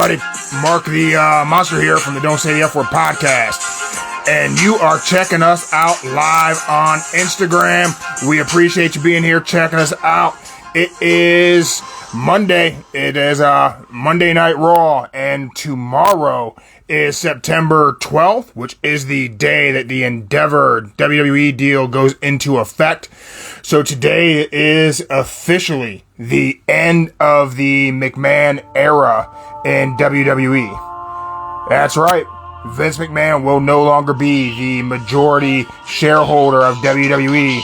everybody? Mark the Monster here from the Don't Say the F Word podcast. And you are checking us out live on Instagram. We appreciate you being here, checking us out. It is Monday. It is Monday Night Raw. And tomorrow is September 12th, which is the day that the Endeavor WWE deal goes into effect. So today is officially the end of the McMahon era in WWE. That's right. Vince McMahon will no longer be the majority shareholder of WWE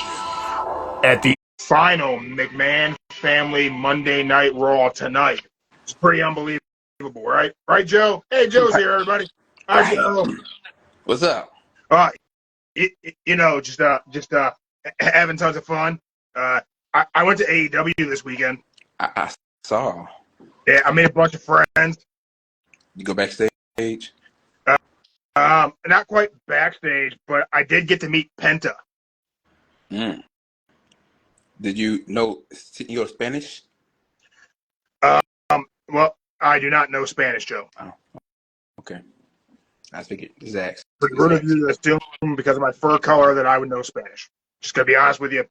at the final McMahon family Monday Night Raw tonight. It's pretty unbelievable, right? Right, Joe? Hey, Joe's here, everybody. Hi, Joe. What's up? Just having tons of fun. I went to AEW this weekend. I saw. Yeah, I made a bunch of friends. You go backstage? Not quite backstage, but I did get to meet Penta. Did you know your Spanish? Well, I do not know Spanish, Joe. Oh, okay. I figured. Just ask. Pretty rude of you to assume because of my fur color that I would know Spanish. Just gonna be honest with you.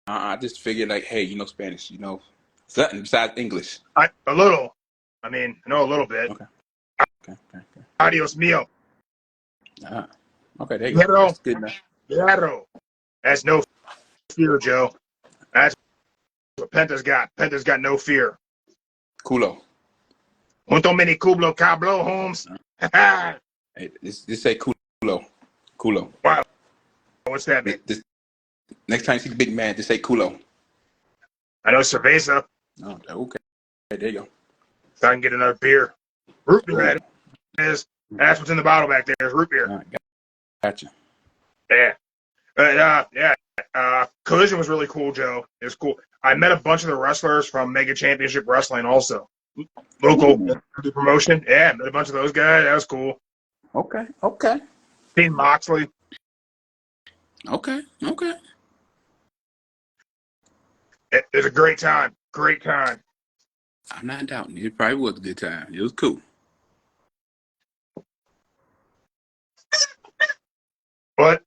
I just figured like, hey, you know Spanish, you know something besides English. A little. I mean, I know a little bit. Okay. Adios mio. Okay, there you go. That's good enough. Claro. That's no fear, Joe. That's what Penta's got. Penta's got no fear. Culo. Junto mini cublo cablo, Holmes. Hey, just say culo. Culo. Wow. What's that mean? Next time you see the big man, just say culo. I know cerveza. Oh, okay. There you go. So I can get another beer. Root beer, that is. That's what's in the bottle back there. Is root beer. Right, gotcha. Yeah. Collision was really cool, Joe. It was cool. I met a bunch of the wrestlers from Mega Championship Wrestling also. Local promotion. Yeah, met a bunch of those guys. That was cool. Okay. Seen Moxley. Okay. It was a great time. Great time. I'm not doubting. It probably was a good time. It was cool. But,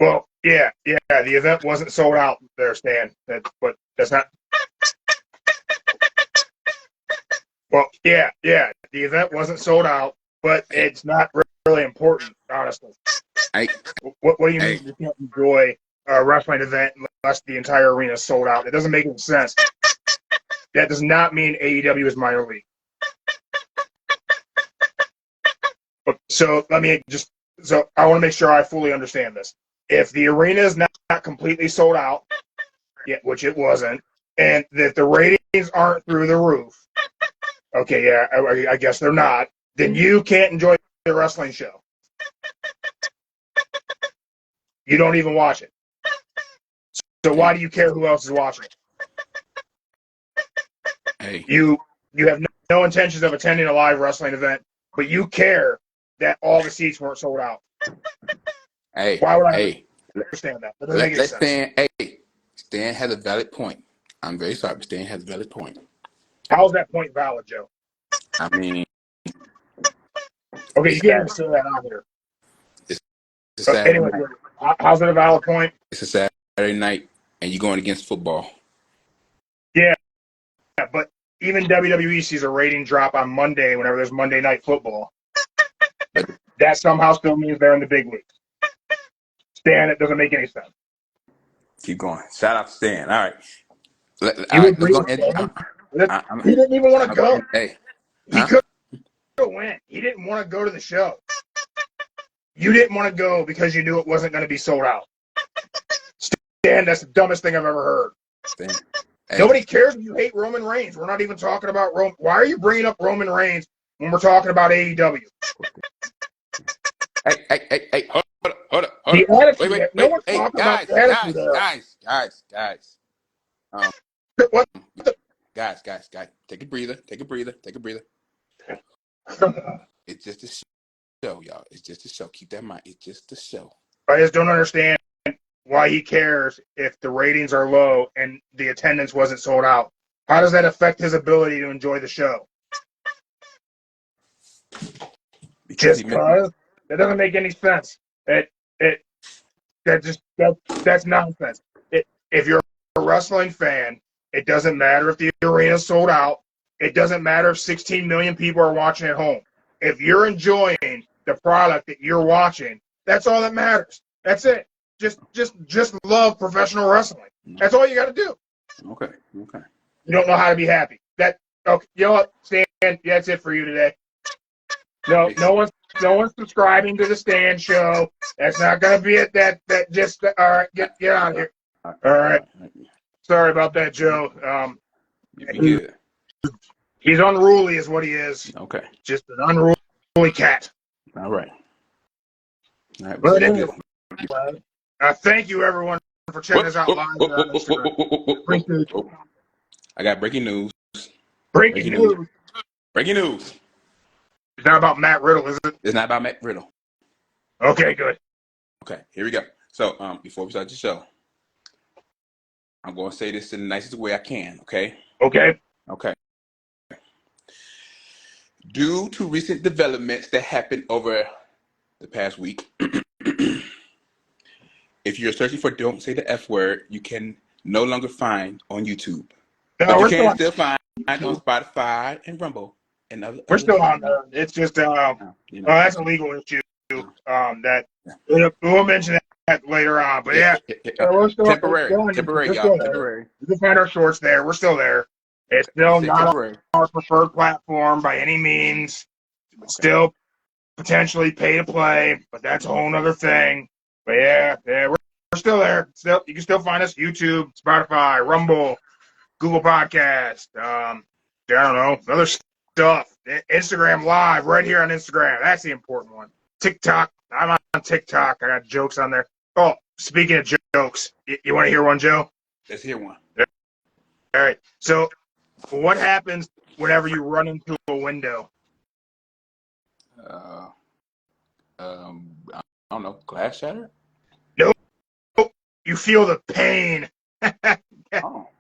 well, yeah, the event wasn't sold out there, Stan. But that's not. Well, yeah, the event wasn't sold out, but it's not really important, honestly. What do you mean you can't enjoy a wrestling event unless the entire arena is sold out? It doesn't make any sense. That does not mean AEW is minor league. So I want to make sure I fully understand this. If the arena is not completely sold out, yet, which it wasn't, and that the ratings aren't through the roof, okay, yeah, I guess they're not, then you can't enjoy the wrestling show. You don't even watch it. So why do you care who else is watching it? Hey. You have no intentions of attending a live wrestling event, but you care that all the seats weren't sold out. Hey. Why would I understand that? That doesn't make any sense. Stan has a valid point. I'm very sorry, but Stan has a valid point. How is that point valid, Joe? I mean, okay, you can't say that on here. Anyway, how's it a valid point? It's a Saturday night, and you're going against football. Yeah, but even WWE sees a rating drop on Monday whenever there's Monday Night Football. That somehow still means they're in the big leagues. Stan, it doesn't make any sense. Keep going. Shout out to Stan. All right. He didn't even want to go. Hey. He could have went. He didn't want to go to the show. You didn't want to go because you knew it wasn't going to be sold out. Stan, that's the dumbest thing I've ever heard. Stan. Hey. Nobody cares if you hate Roman Reigns. We're not even talking about Roman. Why are you bringing up Roman Reigns when we're talking about AEW? Hey, hold up. The attitude. Wait. No one's talking about the attitude there. Guys. What? Guys. Take a breather. It's just a show, y'all. It's just a show. Keep that in mind. It's just a show. I just don't understand why he cares if the ratings are low and the attendance wasn't sold out. How does that affect his ability to enjoy the show? Because Just because? That doesn't make any sense. That's nonsense. If you're a wrestling fan, it doesn't matter if the arena's sold out. It doesn't matter if 16 million people are watching at home. If you're enjoying the product that you're watching, that's all that matters. That's it. Just love professional wrestling. That's all you got to do. Okay. You don't know how to be happy. Okay. You know what, Stan? That's it for you today. No one's subscribing to the Stan Show. That's not gonna be it. All right. Get out of here. All right. Sorry about that, Joe. You be good. He's unruly, is what he is. Okay. Just an unruly cat. All right. But anyway, thank you everyone for checking us out live on Instagram. I got breaking news. Breaking news. Breaking news. It's not about Matt Riddle, is it? It's not about Matt Riddle. Okay, good. Okay, here we go. So, before we start the show, I'm going to say this in the nicest way I can, okay? Okay. Due to recent developments that happened over the past week, if you're searching for Don't Say the F Word, you can no longer find on YouTube. But you can still find on Spotify and Rumble. And we're still on there. It's just that's a legal issue. We'll mention that later on. But we're still temporary. You can find our shorts there. We're still there. It's still not our preferred platform by any means. Still potentially pay to play, but that's a whole other thing. But we're still there. You can still find us YouTube, Spotify, Rumble, Google Podcast. I don't know, other stuff. Instagram Live, right here on Instagram. That's the important one. TikTok. I'm on TikTok. I got jokes on there. Oh, speaking of jokes, you want to hear one, Joe? Let's hear one. All right. So, what happens whenever you run into a window? I don't know. Glass shatter? Nope. You feel the pain.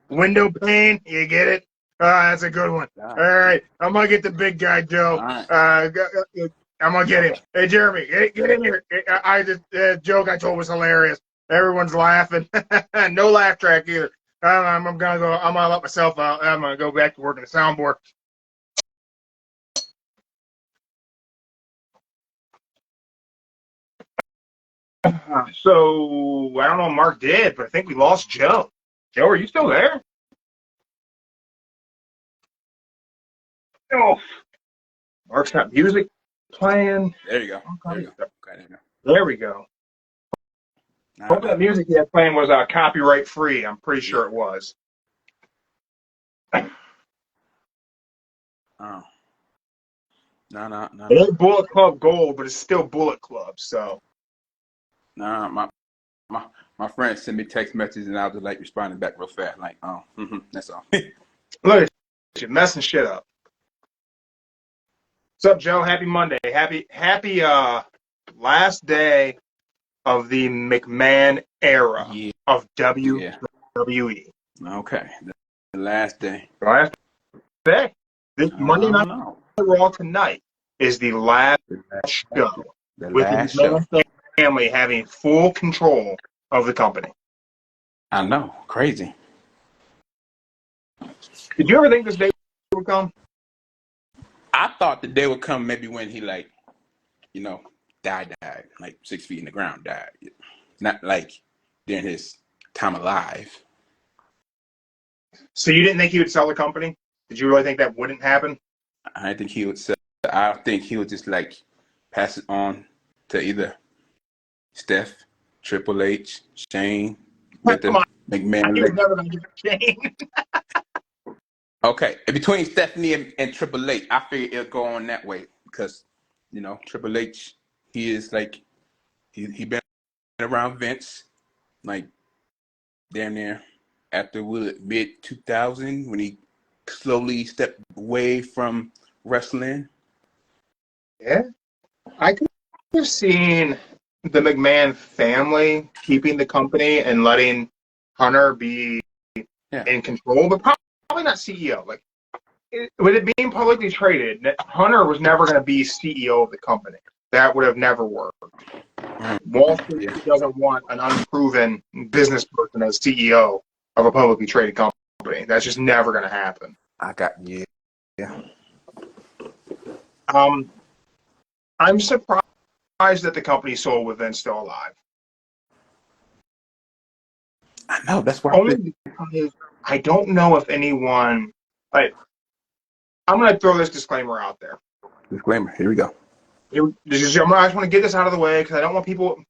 Window pane. You get it? That's a good one. All right. I'm going to get the big guy, Joe. I'm going to get him. Hey, Jeremy, get in here. The joke I told was hilarious. Everyone's laughing. No laugh track either. I'm going to let myself out. I'm going to go back to working the soundboard. So, I don't know what Mark did, but I think we lost Joe. Joe, are you still there? Oh, Mark's got music playing. There you go. There we go. Hope that music he had playing was copyright free. I'm pretty sure it was. Oh. No. It ain't Bullet Club Gold, but it's still Bullet Club, so. Nah, my friend sent me text messages and I was like responding back real fast, like, that's all. Look at you messing shit up. What's up, Joe? Happy Monday. Happy last day of the McMahon era of WWE. Okay. The last day. Last day. This Monday Night Raw tonight is the last show. With the McMahon family having full control of the company. I know. Crazy. Did you ever think this day would come? I thought the day would come maybe when he died, like 6 feet in the ground, died. Not like during his time alive. So you didn't think he would sell the company? Did you really think that wouldn't happen? I think he would sell. I think he would just pass it on to either Steph, Triple H, Shane, Come on. McMahon. He was never going to get Shane. Okay, between Stephanie and Triple H, I figured it'll go on that way because, Triple H, he is he been around Vince, damn near after mid 2000 when he slowly stepped away from wrestling. Yeah, I could have seen the McMahon family keeping the company and letting Hunter be in control, but probably not CEO. Like, with it being publicly traded, Hunter was never going to be CEO of the company. That would have never worked. Wall Street doesn't want an unproven business person as CEO of a publicly traded company. That's just never going to happen. I got you. Yeah. I'm surprised that the company sold with Vince still alive. I know, that's why. Only because I don't know if anyone. Like, I'm going to throw this disclaimer out there. Disclaimer. Here we go. I just want to get this out of the way because I don't want people,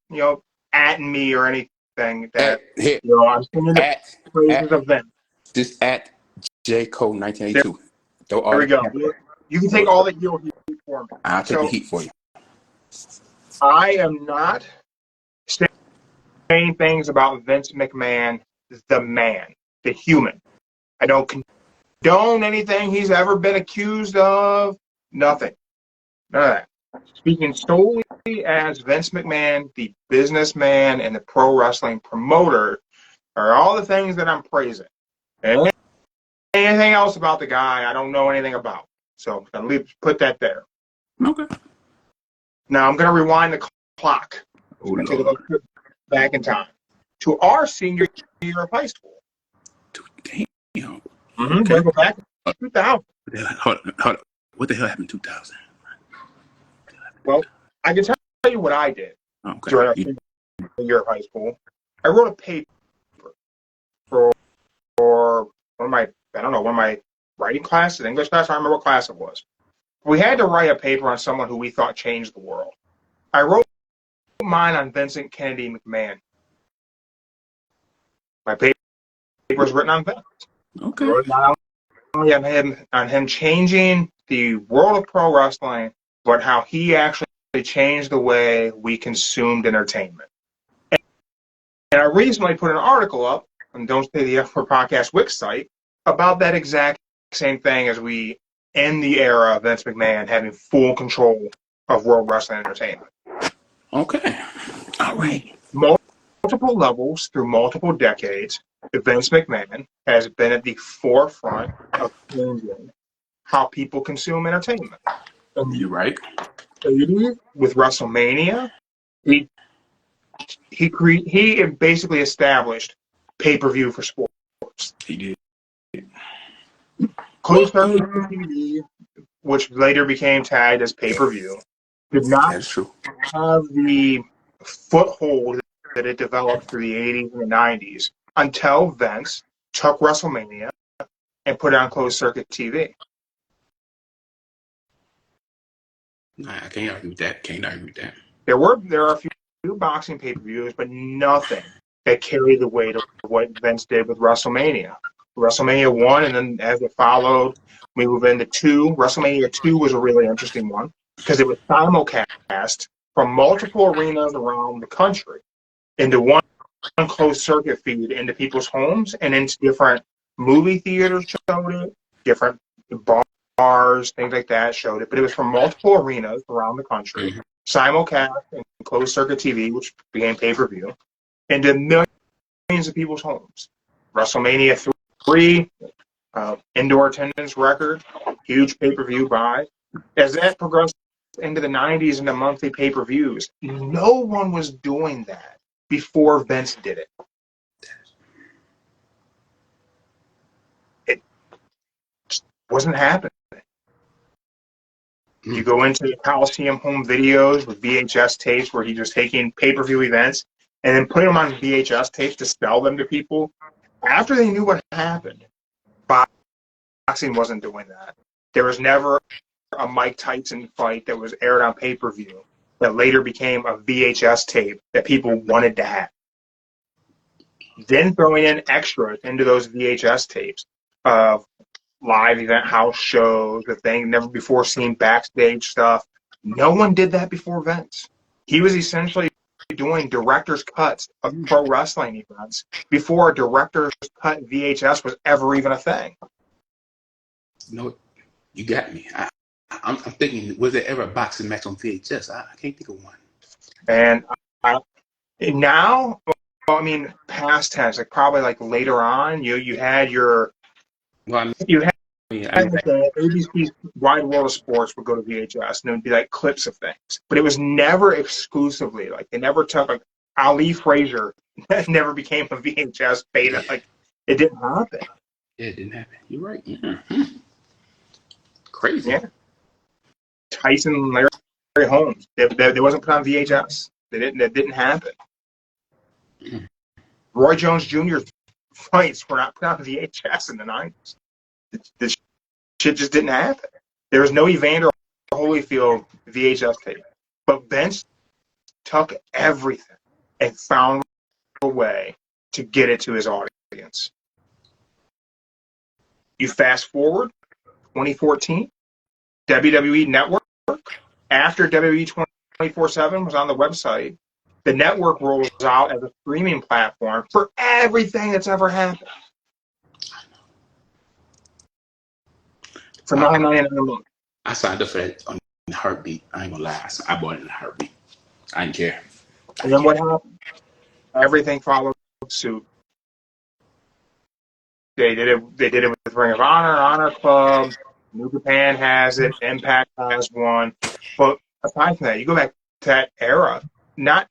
atting me or anything that I'm saying the praises of Vince. Just at JCode 1982. There we go. You can take all the heel heat for me. I'll take the heat for you. I am not saying things about Vince McMahon, the man, the human. I don't condone anything he's ever been accused of. Nothing. None of that. Speaking solely as Vince McMahon, the businessman and the pro wrestling promoter, are all the things that I'm praising. And anything else about the guy, I don't know anything about. So I'm going to put that there. Okay. Now I'm going to rewind the clock. Take a look back in time to our senior year of high school. Damn. Okay. Go back to 2000. Hold on. What the hell happened in 2000? Well, I can tell you what I did during our senior year of high school. I wrote a paper for one of my writing classes, English class. I don't remember what class it was. We had to write a paper on someone who we thought changed the world. I wrote mine on Vincent Kennedy McMahon. My paper was written on Vince. Okay. Not only on him changing the world of pro wrestling, but how he actually changed the way we consumed entertainment. And I recently put an article up on Don't Say the F Word Podcast Wix site about that exact same thing as we end the era of Vince McMahon having full control of world wrestling entertainment. Okay. All right. Multiple levels through multiple decades, Vince McMahon has been at the forefront of changing how people consume entertainment. You're right. With WrestleMania, he basically established pay-per-view for sports. He did. Closed circuit TV, which later became tagged as pay-per-view, did not have the foothold that it developed through the 80s and the 90s until Vince took WrestleMania and put it on closed circuit TV. I can't argue with that. There are a few boxing pay-per-views, but nothing that carried the weight of what Vince did with WrestleMania. WrestleMania 1, and then as it followed, we move into 2. WrestleMania 2 was a really interesting one because it was simulcast from multiple arenas around the country into one closed circuit feed into people's homes and into different movie theaters showed it, different bars, things like that showed it. But it was from multiple arenas around the country, simulcast and closed circuit TV, which became pay-per-view, into millions of people's homes. WrestleMania 3, indoor attendance record, huge pay-per-view buy. As that progressed into the 90s into monthly pay-per-views, no one was doing that before Vince did it. It wasn't happening. You go into the Coliseum home videos with VHS tapes where he's just taking pay-per-view events and then putting them on VHS tapes to sell them to people. After they knew what happened, boxing wasn't doing that. There was never a Mike Tyson fight that was aired on pay-per-view that later became a VHS tape that people wanted to have. Then throwing in extras into those VHS tapes of live event house shows, the thing never before seen backstage stuff. No one did that before Vince. He was essentially doing director's cuts of pro wrestling events before a director's cut VHS was ever even a thing. No, you got me. I'm thinking, was there ever a boxing match on VHS? I can't think of one. And Now, well, I mean, past tense, like probably like later on, you had your Well, you had I mean, like the ABC's Wide World of Sports would go to VHS, and it would be like clips of things, but it was never exclusively. Like they never took like Ali Frazier never became a VHS beta. Like it didn't happen. it didn't happen. You're right. Yeah. Crazy. Yeah, Tyson, Larry Holmes, they wasn't put on VHS. They didn't. That didn't happen. Roy Jones Jr.'s fights were not put on VHS in the 90s. The shit just didn't happen. There was no Evander Holyfield VHS tape. But Vince took everything and found a way to get it to his audience. You fast forward 2014, WWE Network, after WWE 24/7 was on the website, the network rolls out as a streaming platform for everything that's ever happened. For $9.99 a month. I signed up for that on a heartbeat. I ain't gonna lie. I bought it in a heartbeat. I didn't care. And then what happened? Everything followed suit. They did it. They did it with Ring of Honor, Honor Club. New Japan has it. Impact has one. But aside from that, you go back to that era. Not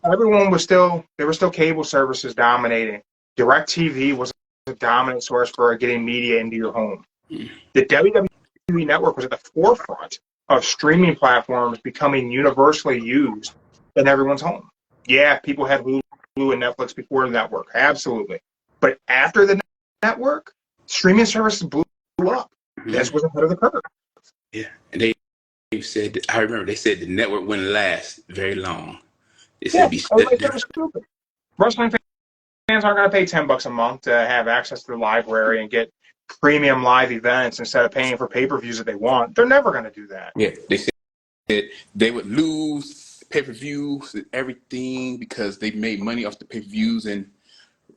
everyone was still. There were still cable services dominating. DirecTV was a dominant source for getting media into your home. The WWE Network was at the forefront of streaming platforms becoming universally used in everyone's home. Yeah, people had Hulu and Netflix before the network, absolutely. But after the network, streaming services blew up. This was ahead of the curve. Yeah, and they said, I remember they said the network wouldn't last very long. They said Everybody thought it was stupid. Wrestling fans aren't going to pay $10 a month to have access to the library and get premium live events instead of paying for pay-per-views that they want. They're never going to do that. Yeah, they said they would lose pay-per-views and everything because they made money off the pay-per-views, and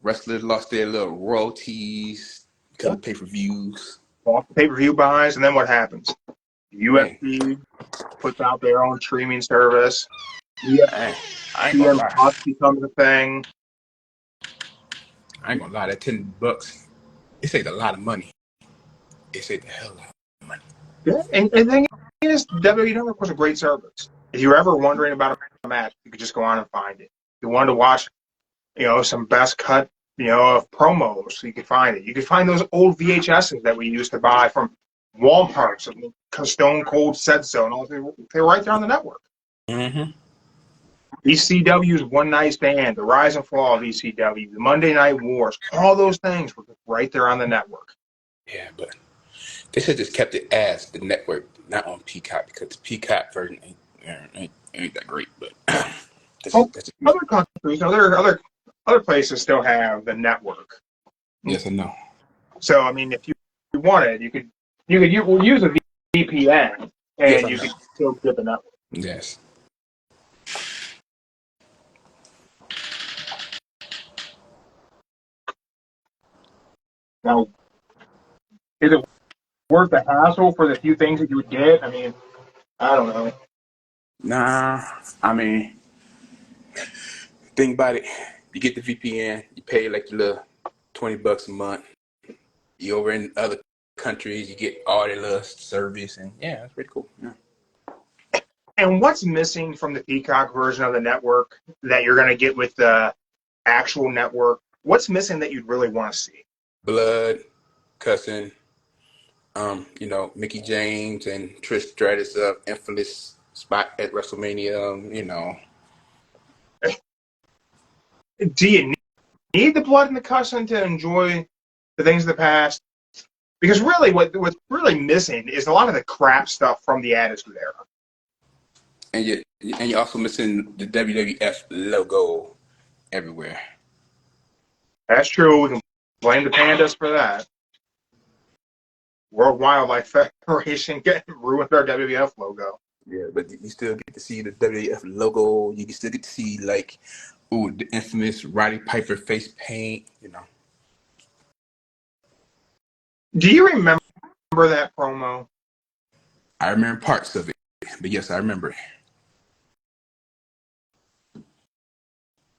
wrestlers lost their little royalties because of pay-per-views. Off the pay-per-view buys, and then what happens? UFC puts out their own streaming service. I ain't gonna lie. Plus becomes a thing. I ain't gonna lie. That $10, it saved a lot of money. It saved a hell of a lot of money. Yeah, and the thing is, WWE Network was a great service. If you were ever wondering about a match, you could just go on and find it. If you wanted to watch, some best cut, of promos, you could find it. You could find those old VHSs that we used to buy from Walmart, Stone Cold Said So, and all. They were right there on the network. Mm-hmm. ECW's One Night Stand, the rise and fall of ECW, the Monday Night Wars, all those things were right there on the network. Yeah, but they should just kept it as the network, not on Peacock, because the Peacock version ain't that great. But other countries, other places still have the network. Yes, I know. So I mean, if you wanted, you could use a VPN and you could still get the network. Yes. Now, is it worth the hassle for the few things that you would get? I mean, I don't know. Nah, I mean, think about it. You get the VPN, you pay like your little $20 a month. You over in other countries, you get all their little service, and yeah, that's pretty cool. Yeah. And what's missing from the Peacock version of the network that you're going to get with the actual network? What's missing that you'd really want to see? Blood, cussing, Mickey James and Trish Stratus' infamous spot at WrestleMania, Do you need the blood and the cussing to enjoy the things of the past? Because really, what's really missing is a lot of the crap stuff from the Attitude Era. And you're also missing the WWF logo everywhere. That's true. We can blame the pandas for that. World Wildlife Federation ruined our WWF logo. Yeah, but you still get to see the WWF logo. You can still get to see the infamous Roddy Piper face paint. Do you remember that promo? I remember parts of it, but yes, I remember it.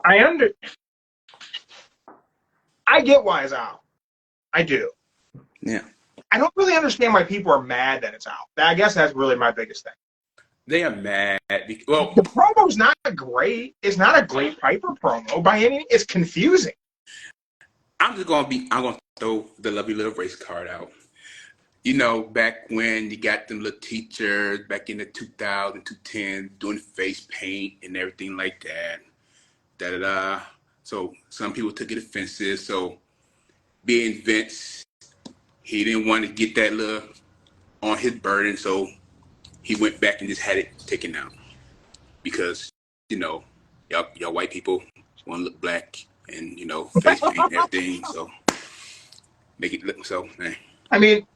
I get why it's out. I do. Yeah. I don't really understand why people are mad that it's out. I guess that's really my biggest thing. They are mad. Well, the promo's not great. It's not a great Piper promo by any. It's confusing. I'm gonna throw the lovely little race card out. You know, back when you got them little teachers back in the 2000, 2010, doing face paint and everything like that. Da-da-da. So some people took it offensive. So being Vince, he didn't want to get that little on his burden. So he went back and just had it taken out. Because, you know, y'all white people want to look black and, you know, face paint and everything. So make it look so, man. I mean,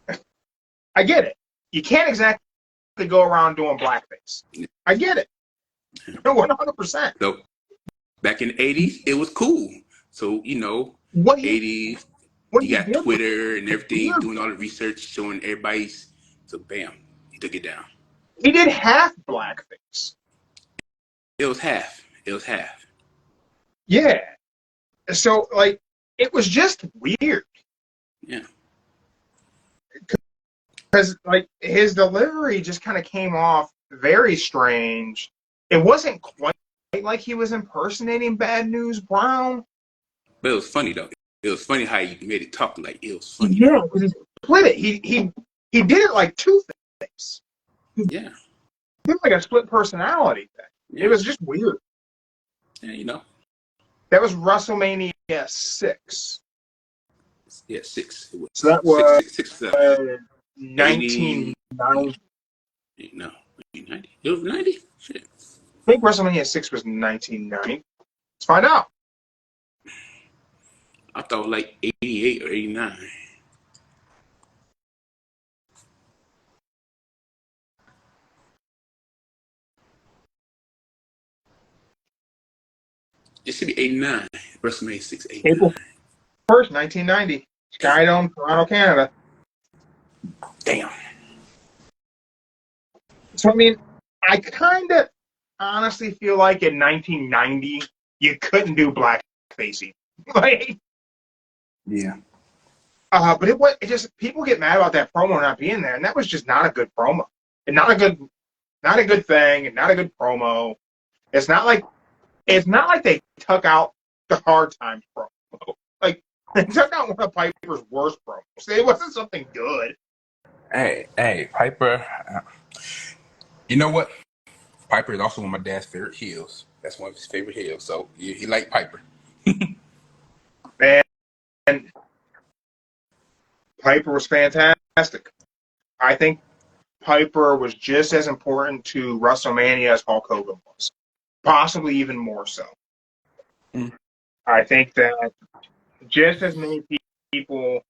I get it. You can't exactly go around doing blackface. I get it. 100%. So back in the 80s, it was cool. So, you know, 80s, you got Twitter and everything, doing all the research, showing everybody's. So, bam, he took it down. He did half blackface. It was half. Yeah. So, like, it was just weird. Yeah. Because, like, his delivery just kind of came off very strange. It wasn't quite like he was impersonating Bad News Brown. But it was funny, though. It was funny how you made it talk like it was funny. Yeah, because he split it. He did it like Two-Face. Yeah. He did like a split personality thing. Yeah. It was just weird. Yeah, you know. That was WrestleMania 6. Yeah, 6. It was so that was 6, 1990. No, 90. It was 90? Shit. I think WrestleMania 6 was 1990. Let's find out. I thought like 88 or 89. It should be 89. WrestleMania 6, 89. April 1st, 1990. Skydome, Toronto, Canada. Damn. So, I mean, I kind of honestly feel like in 1990, you couldn't do blackface. Like, yeah. But it just, people get mad about that promo not being there, and that was just not a good promo. And not a good thing, and not a good promo. It's not like they took out the Hard Times promo. Like, they took out one of Piper's worst promos. It wasn't something good. Hey, Piper. You know what? Piper is also one of my dad's favorite heels. That's one of his favorite heels. So he liked Piper. And Piper was fantastic. I think Piper was just as important to WrestleMania as Hulk Hogan was. Possibly even more so. Mm. I think that just as many people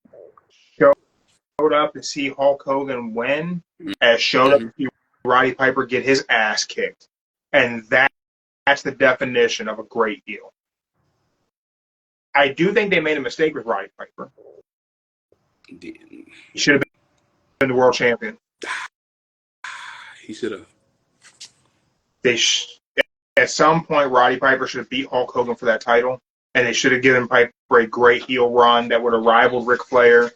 showed up to see Hulk Hogan win as showed up to see Roddy Piper get his ass kicked. And that's the definition of a great heel. I do think they made a mistake with Roddy Piper. He should have been the world champion. He should have. At some point, Roddy Piper should have beat Hulk Hogan for that title, and they should have given Piper a great heel run that would have rivaled Ric Flair.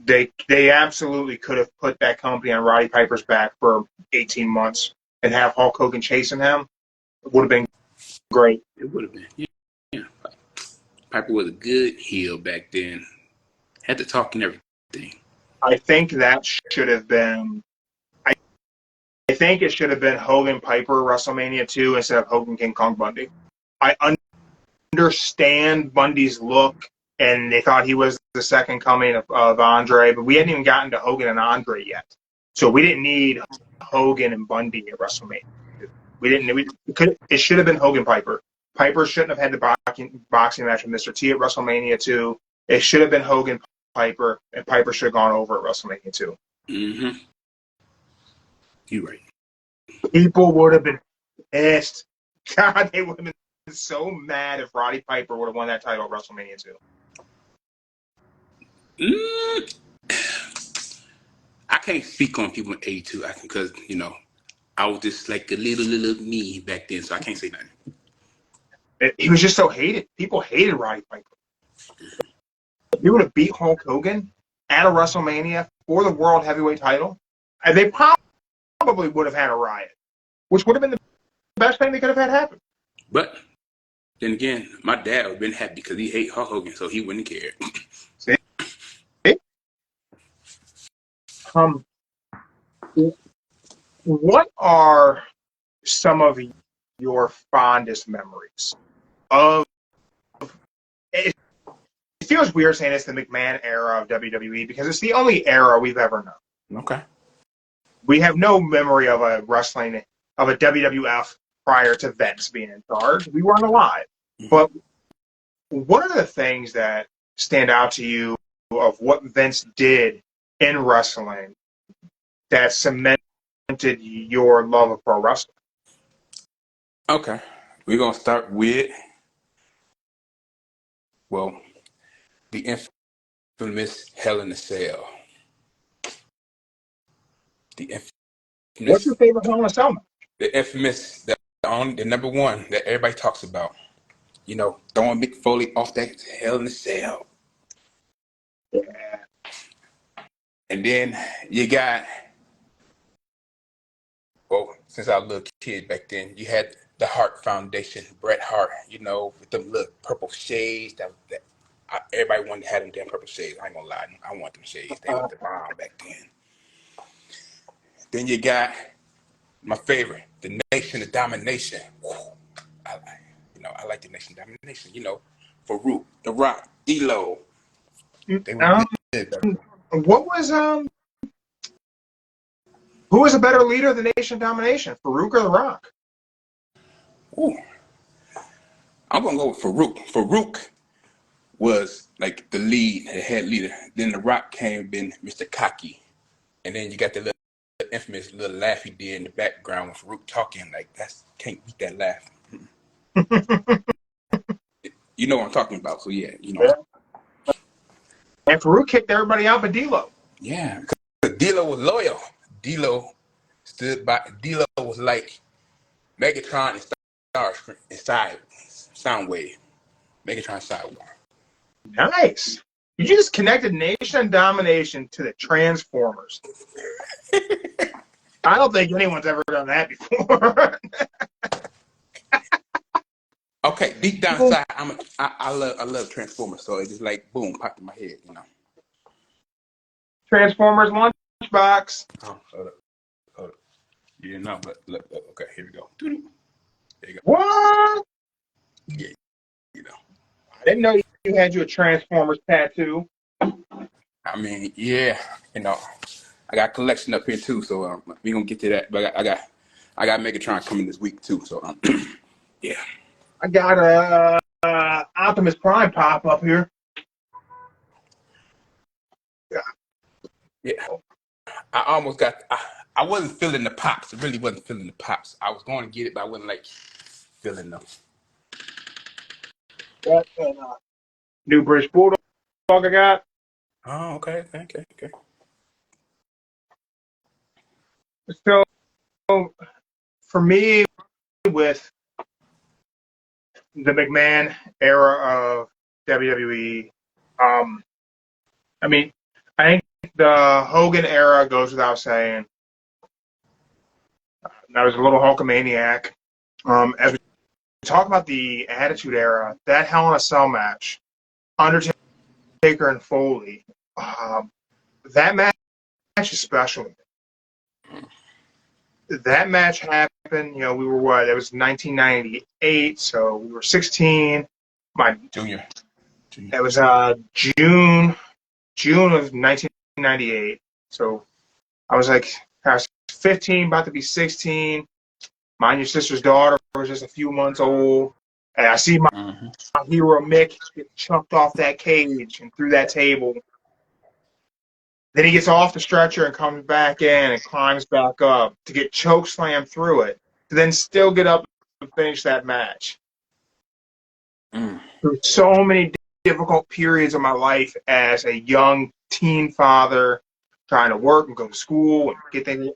They absolutely could have put that company on Roddy Piper's back for 18 months and have Hulk Hogan chasing him. It would have been great. It would have been. Yeah. Piper was a good heel back then. Had to talk and everything. I think that should have been. I think it should have been Hogan Piper WrestleMania 2 instead of Hogan King Kong Bundy. I understand Bundy's look, and they thought he was the second coming of Andre, but we hadn't even gotten to Hogan and Andre yet. So we didn't need Hogan and Bundy at WrestleMania. It should have been Hogan Piper. Piper shouldn't have had the boxing match with Mr. T at WrestleMania 2. It should have been Hogan Piper, and Piper should have gone over at WrestleMania 2. Mm-hmm. You're right. People would have been pissed. God, they would have been so mad if Roddy Piper would have won that title at WrestleMania 2. I can't speak on people in 82 because, I was just like a little me back then, so I can't say nothing. He was just so hated. People hated Roddy Piper. If he would have beat Hulk Hogan at a WrestleMania for the World Heavyweight title, and they probably would have had a riot, which would have been the best thing they could have had happen. But then again, my dad would have been happy because he hate Hulk Hogan, so he wouldn't have cared. See? What are some of your fondest memories of? It feels weird saying it's the McMahon era of WWE because it's the only era we've ever known. Okay. We have no memory of a WWF prior to Vince being in charge. We weren't alive. Mm-hmm. But what are the things that stand out to you of what Vince did in wrestling that cemented your love of pro wrestling? Okay. We're going to start with, the infamous Hell in a Cell. The infamous. What's your favorite Hell in a Cell match? The infamous, the number one that everybody talks about. Throwing Mick Foley off that Hell in a Cell. Yeah. And then you got, since I was a little kid back then, you had the Hart Foundation, Bret Hart, with them little purple shades. Everybody wanted to have them damn purple shades. I ain't gonna lie, I want them shades. They were the bomb back then. Then you got my favorite, the Nation of Domination. I like the Nation of Domination. Farouk, The Rock, D-Lo. They were good. Who was a better leader of the Nation of Domination, Farouk or The Rock? Ooh. I'm gonna go with Farouk. Farouk was like the head leader. Then The Rock came in Mr. Cocky. And then you got the infamous little laugh he did in the background with Farouk talking. Like, can't beat that laugh. You know what I'm talking about, so yeah, Yeah. And Farouk kicked everybody out but D-Lo. Yeah, because D-Lo was loyal. D-Lo stood by. D-Lo was like Megatron and Starscream inside Soundwave. Megatron Sidewalk. Nice. You just connected Nation of Domination to the Transformers. I don't think anyone's ever done that before. Okay, deep down inside, I love Transformers, so it just like boom popped in my head, Transformers Lunchbox. Oh, hold up. You didn't know, but look, okay, here we go. There you go. What? Yeah, I didn't know you had a Transformers tattoo. I mean, yeah, I got a collection up here too, so we gonna get to that. But I got Megatron coming this week too, so yeah. I got a Optimus Prime pop up here. Yeah. I almost got. I wasn't feeling the pops. I really wasn't feeling the pops. I was going to get it, but I wasn't like feeling them. That's new British Bulldog I got. Oh, okay. So, for me, with the McMahon era of WWE, I think the Hogan era goes without saying. I was a little Hulkamaniac. As we talk about the Attitude Era, that Hell in a Cell match, Undertaker and Foley, that match is special. That match happened, we were what? It was 1998, so we were 16. Junior. That was June of 1998. So I was 15, about to be 16. Mind your sister's daughter was just a few months old. And I see my hero Mick get chucked off that cage and through that table. Then he gets off the stretcher and comes back in and climbs back up to get choke slammed through it, to then still get up and finish that match. Through so many difficult periods of my life as a young teen father, trying to work and go to school and get things.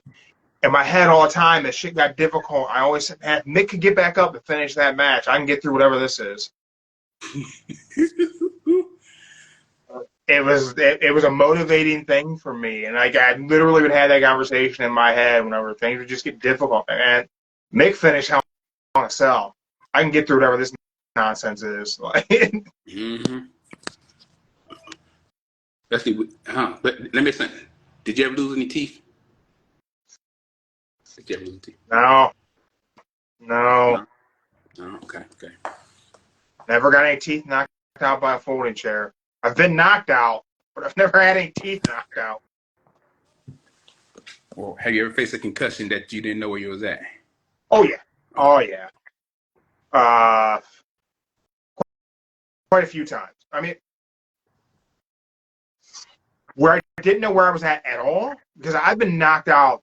in my head all the time, that shit got difficult. I always said, man, Mick could get back up and finish that match. I can get through whatever this is. It was a motivating thing for me, and like I literally would have that conversation in my head whenever things would just get difficult. And Mick finished Hell in a Cell. I can get through whatever this nonsense is. Mm-hmm. Let's see. But let me say something. Did you ever lose any teeth? Did you ever lose teeth? No. No. Okay. Never got any teeth knocked out by a folding chair. I've been knocked out, but I've never had any teeth knocked out. Well, have you ever faced a concussion that you didn't know where you was at? Oh yeah. Quite a few times. I mean, where I didn't know where I was at all, because I've been knocked out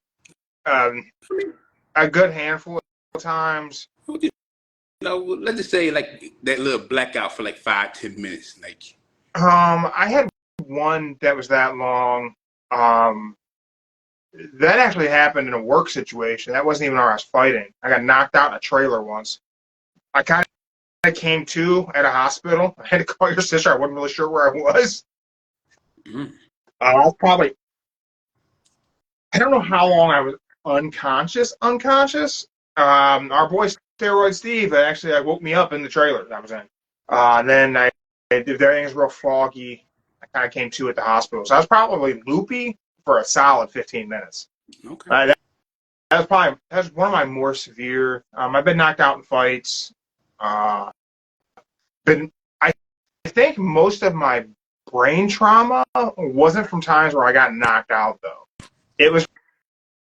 a good handful of times. Let's just say like that little blackout for like 5-10 minutes. Like, I had one that was that long. That actually happened in a work situation. That wasn't even where I was fighting. I got knocked out in a trailer once. I kind of came to at a hospital. I had to call your sister. I wasn't really sure where I was. I was probably, I don't know how long I was unconscious. Our boy Steroid Steve actually woke me up in the trailer that I was in. And then if everything was real foggy, I kind of came to at the hospital. So I was probably loopy for a solid 15 minutes. Okay. That was one of my more severe. I've been knocked out in fights. I think most of my brain trauma wasn't from times where I got knocked out, though. It was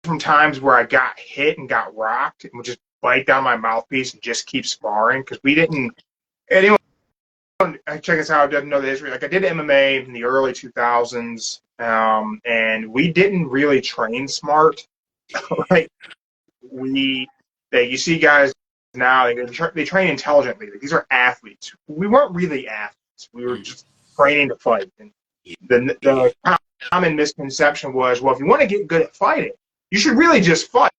from times where I got hit and got rocked and would just bite down my mouthpiece and just keep sparring, because we didn't. Anyone check us out doesn't know the history. Like, I did MMA in the early 2000s, and we didn't really train smart. Like, you see guys now, they train intelligently. Like, these are athletes. We weren't really athletes. We were just training to fight. And the common misconception was, well, if you want to get good at fighting, you should really just fight.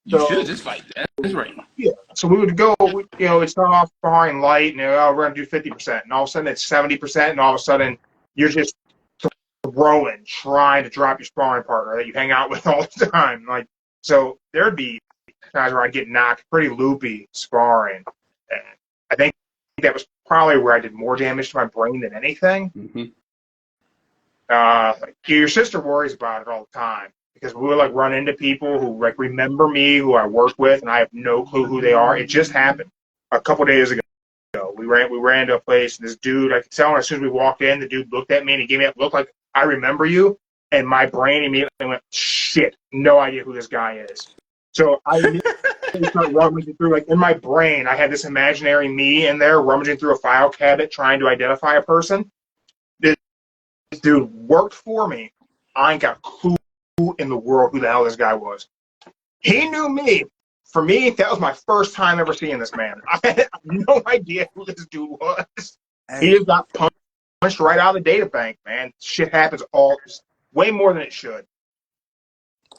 You should just fight. That's right. Yeah. So we would go, it'd start off sparring light, and we're going to do 50%. And all of a sudden it's 70%, and all of a sudden you're just throwing, trying to drop your sparring partner that you hang out with all the time. Like, so there'd be times where I'd get knocked pretty loopy sparring. And I think that was probably where I did more damage to my brain than anything. Mm-hmm. Your sister worries about it all the time, because we would run into people who remember me, who I work with, and I have no clue who they are. It just happened a couple days ago. We ran into a place, and this dude, I could tell as soon as we walked in, the dude looked at me and he gave me that look like, I remember you, and my brain immediately went, shit, no idea who this guy is. So I immediately started rummaging through, in my brain, I had this imaginary me in there rummaging through a file cabinet trying to identify a person. This dude worked for me. I ain't got a clue in the world who the hell this guy was. He knew me. For me, that was my first time ever seeing this man. I had no idea who this dude was. He just got punched right out of the data bank, man. Shit happens way more than it should.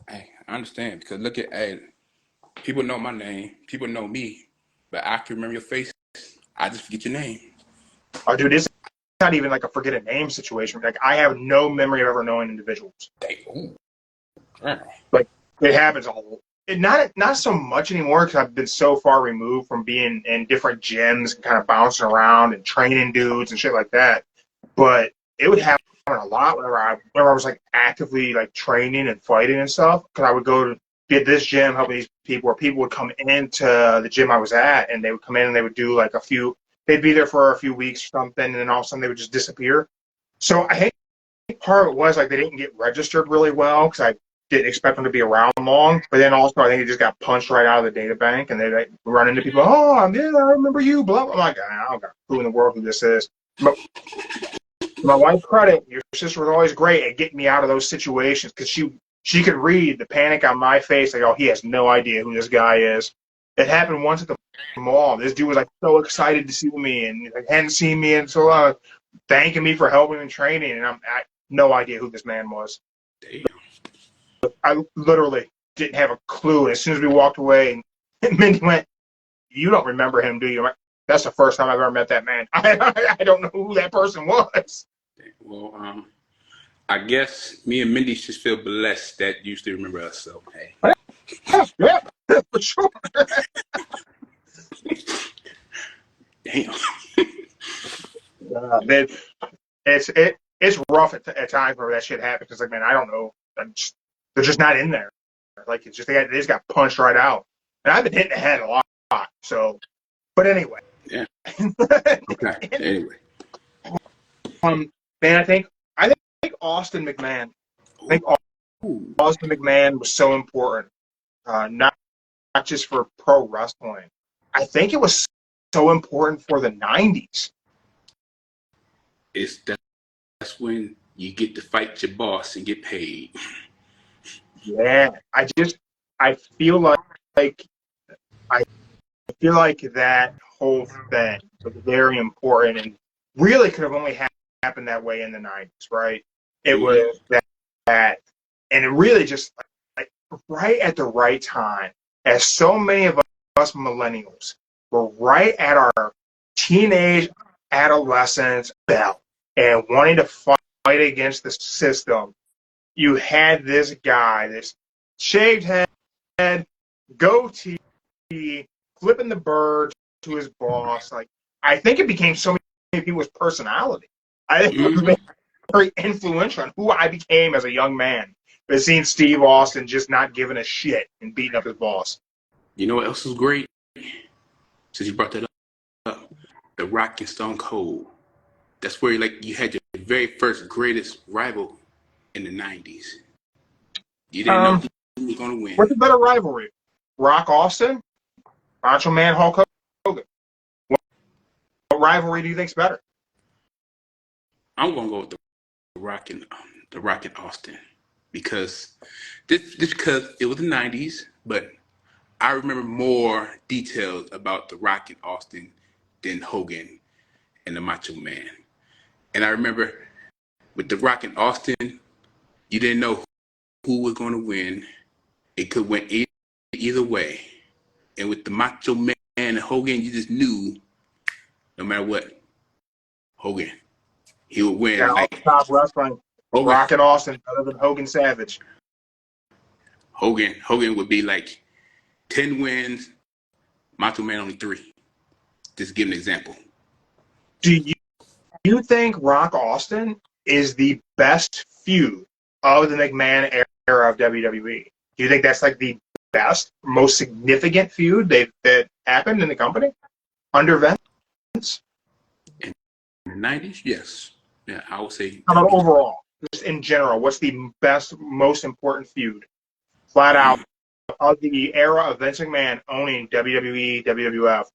Hey, I understand, because look at, people know my name, people know me, but I can remember your face. I just forget your name. Oh, dude, this is not even like a forget a name situation. Like, I have no memory of ever knowing individuals. Like, it happens not so much anymore, because I've been so far removed from being in different gyms and kind of bouncing around and training dudes and shit like that. But it would happen a lot whenever I was actively training and fighting and stuff. Because I would go to be at this gym helping these people, where people would come into the gym I was at, and they would come in and they would do they'd be there for a few weeks or something, and then all of a sudden they would just disappear. So I think part of it was they didn't get registered really well, because I didn't expect them to be around long. But then also I think it just got punched right out of the data bank, and they run into people, oh, I remember you, blah, blah. I'm like, I don't got who in the world who this is. But to my wife's credit, your sister was always great at getting me out of those situations, because she could read the panic on my face, oh, he has no idea who this guy is. It happened once at the mall. This dude was so excited to see me, and hadn't seen me in so long, thanking me for helping him in training, and I had no idea who this man was. Damn. I literally didn't have a clue. And as soon as we walked away, Mindy went, "You don't remember him, do you?" I'm like, "That's the first time I've ever met that man. I don't know who that person was." Well, I guess me and Mindy just feel blessed that you still remember us. So hey. Yeah, for sure. Damn. It's rough at times where that shit happens. It's like, man, I don't know. They're just not in there. Like, it's just they just got punched right out. And I've been hitting the head a lot. So, but anyway. Yeah. Okay. Anyway. Man, I think Austin McMahon. I think Austin McMahon was so important, not just for pro wrestling. I think it was so important for the '90s. That's when you get to fight your boss and get paid. Yeah, I feel like I feel like that whole thing was very important and really could have only happened that way in the '90s, right? It was that, and it really just like right at the right time, as so many of us millennials were right at our teenage adolescence bell and wanting to fight against the system. You had this guy, this shaved head, goatee, flipping the bird to his boss. Like, I think it became so many people's personality. I think it was very influential on who I became as a young man. But seeing Steve Austin just not giving a shit and beating up his boss. You know what else was great? Since you brought that up, The Rock and Stone Cold. That's where you had your very first greatest rival in the '90s. You didn't know who was going to win. What's a better rivalry? Rock Austin? Macho Man Hulk Hogan? What rivalry do you think's better? I'm going to go with the Rock and Austin because because it was the '90s, but I remember more details about The Rock and Austin than Hogan and the Macho Man. And I remember with The Rock and Austin, you didn't know who was going to win. It could win either way. And with the Macho Man and Hogan, you just knew no matter what, Hogan, he would win. Yeah, Like top wrestling. Hogan, Rock and Austin better than Hogan Savage. Hogan would be like 10 wins, Macho Man only 3. Just give an example. Do you think Rock Austin is the best feud of the McMahon era of WWE? Do you think that's like the best, most significant feud that happened in the company under Vince? In the '90s, yes. Yeah, I would say. How about overall, just in general, what's the best, most important feud, flat out, of the era of Vince McMahon owning WWE, WWF?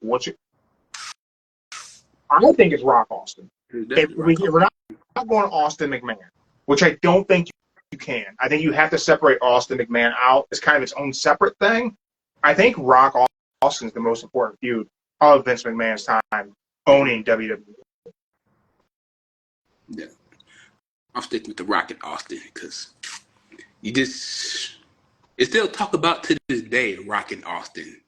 I think it's Rock Austin. If we're not going Austin McMahon, which I don't think you can. I think you have to separate Austin McMahon out as kind of its own separate thing. I think Rock Austin is the most important feud of Vince McMahon's time owning WWE. Yeah. I'm sticking with the Rock and Austin because it's still talk about to this day, Rock and Austin.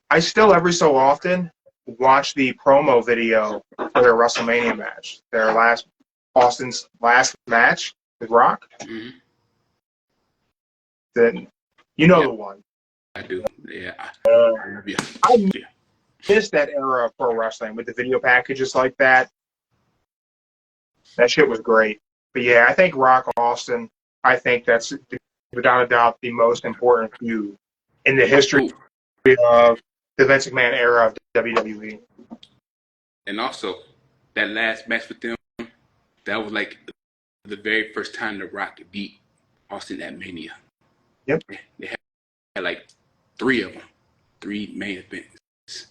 I still every so often watch the promo video for their WrestleMania match, Austin's last match with Rock. Mm-hmm. Then the one. I do. Yeah. I miss that era of pro wrestling with the video packages like that. That shit was great. But yeah, I think Rock Austin, I think that's without a doubt the most important feud in the history of the Vince McMahon era of WWE. And also, that last match with them, that was like the very first time The Rock beat Austin at Mania. Yep. They had like 3 of them, 3 main events.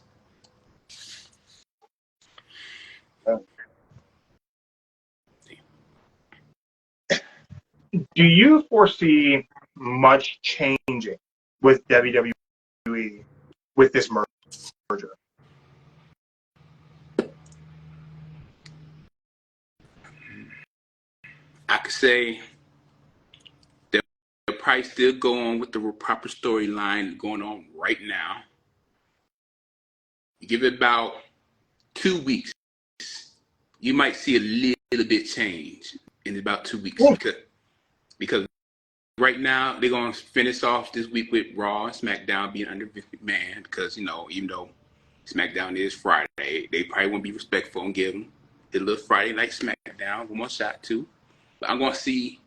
Do you foresee much changing with WWE with this merger? I could say they'll probably still go on with the proper storyline going on right now. You give it about 2 weeks, you might see a little bit change in about 2 weeks because right now they're gonna finish off this week with Raw and SmackDown being under Vince McMahon because even though SmackDown is Friday, they probably won't be respectful and give them the little Friday night SmackDown one more shot too. But I'm gonna see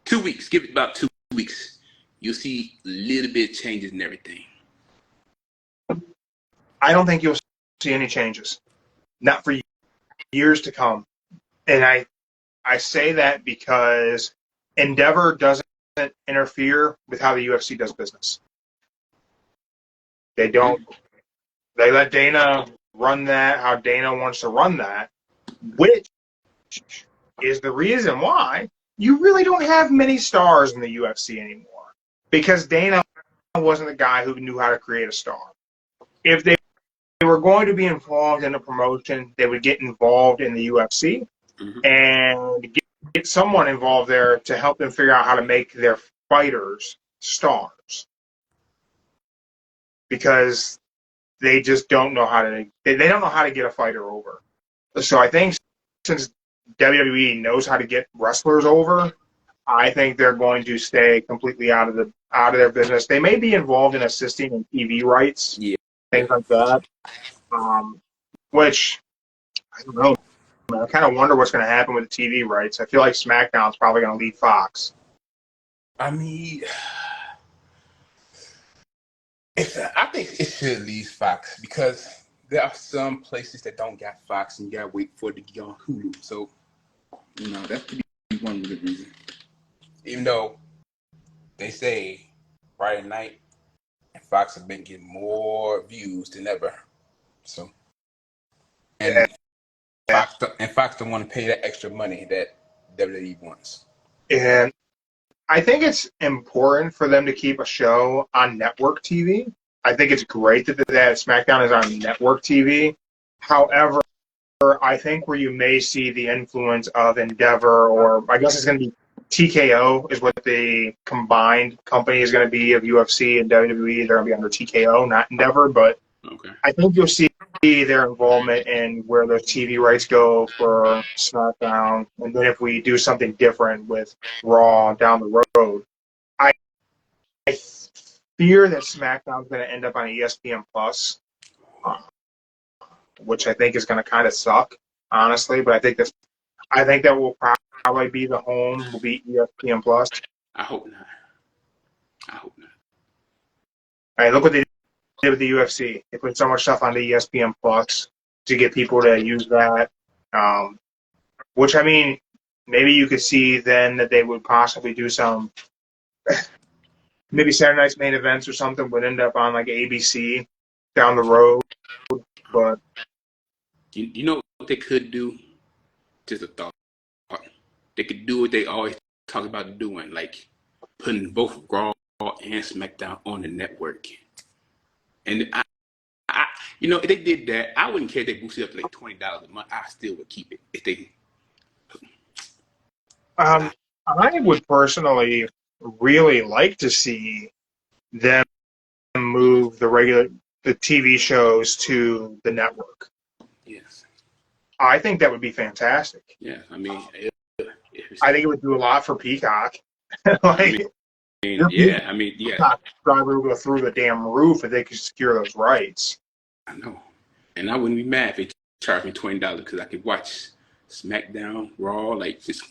2 weeks. Give it about 2 weeks. You'll see a little bit of changes in everything. I don't think you'll see any changes, not for years to come. And I say that because Endeavor doesn't interfere with how the UFC does business. They don't. They let Dana run that how Dana wants to run that, which is the reason why you really don't have many stars in the UFC anymore. Because Dana wasn't the guy who knew how to create a star. If they were going to be involved in a promotion, they would get involved in the UFC and get someone involved there to help them figure out how to make their fighters stars. Because they just don't know how to. They don't know how to get a fighter over. So I think since WWE knows how to get wrestlers over, I think they're going to stay completely out of their business. They may be involved in assisting in TV rights, things like that. Which I don't know. Man. I kind of wonder what's going to happen with the TV rights. I feel like SmackDown's probably going to leave Fox. I mean, I think it should leave Fox because there are some places that don't got Fox and you gotta wait for it to get on Hulu. So, that could be one good reason. Even though they say Friday night and Fox have been getting more views than ever. So, and Fox don't want to pay that extra money that WWE wants. And I think it's important for them to keep a show on network TV. I think it's great that SmackDown is on network TV. However, I think where you may see the influence of Endeavor, or I guess it's going to be TKO, is what the combined company is going to be of UFC and WWE. They're going to be under TKO, not Endeavor. But I think you'll see their involvement in where those TV rights go for SmackDown. And then if we do something different with Raw down the road, I fear that SmackDown's going to end up on ESPN Plus, which I think is going to kind of suck, honestly. But I think that will probably be the home. Will be ESPN Plus. I hope not. All right, look what they did with the UFC. They put so much stuff on the ESPN Plus to get people to use that. Which I mean, maybe you could see then that they would possibly do some. Maybe Saturday night's main events or something would end up on like ABC down the road. But you know what they could do? Just a thought. They could do what they always talk about doing, like putting both Raw and SmackDown on the network. And if they did that, I wouldn't care if they boosted up to like $20 a month. I still would keep it if they. I would personally really like to see them move the TV shows to the network. Yes. I think that would be fantastic. Yeah, I mean, I think it would do a lot for Peacock. Peacock subscriber would go through the damn roof if they could secure those rights. I know, and I wouldn't be mad if they charged me $20 because I could watch SmackDown, Raw, like just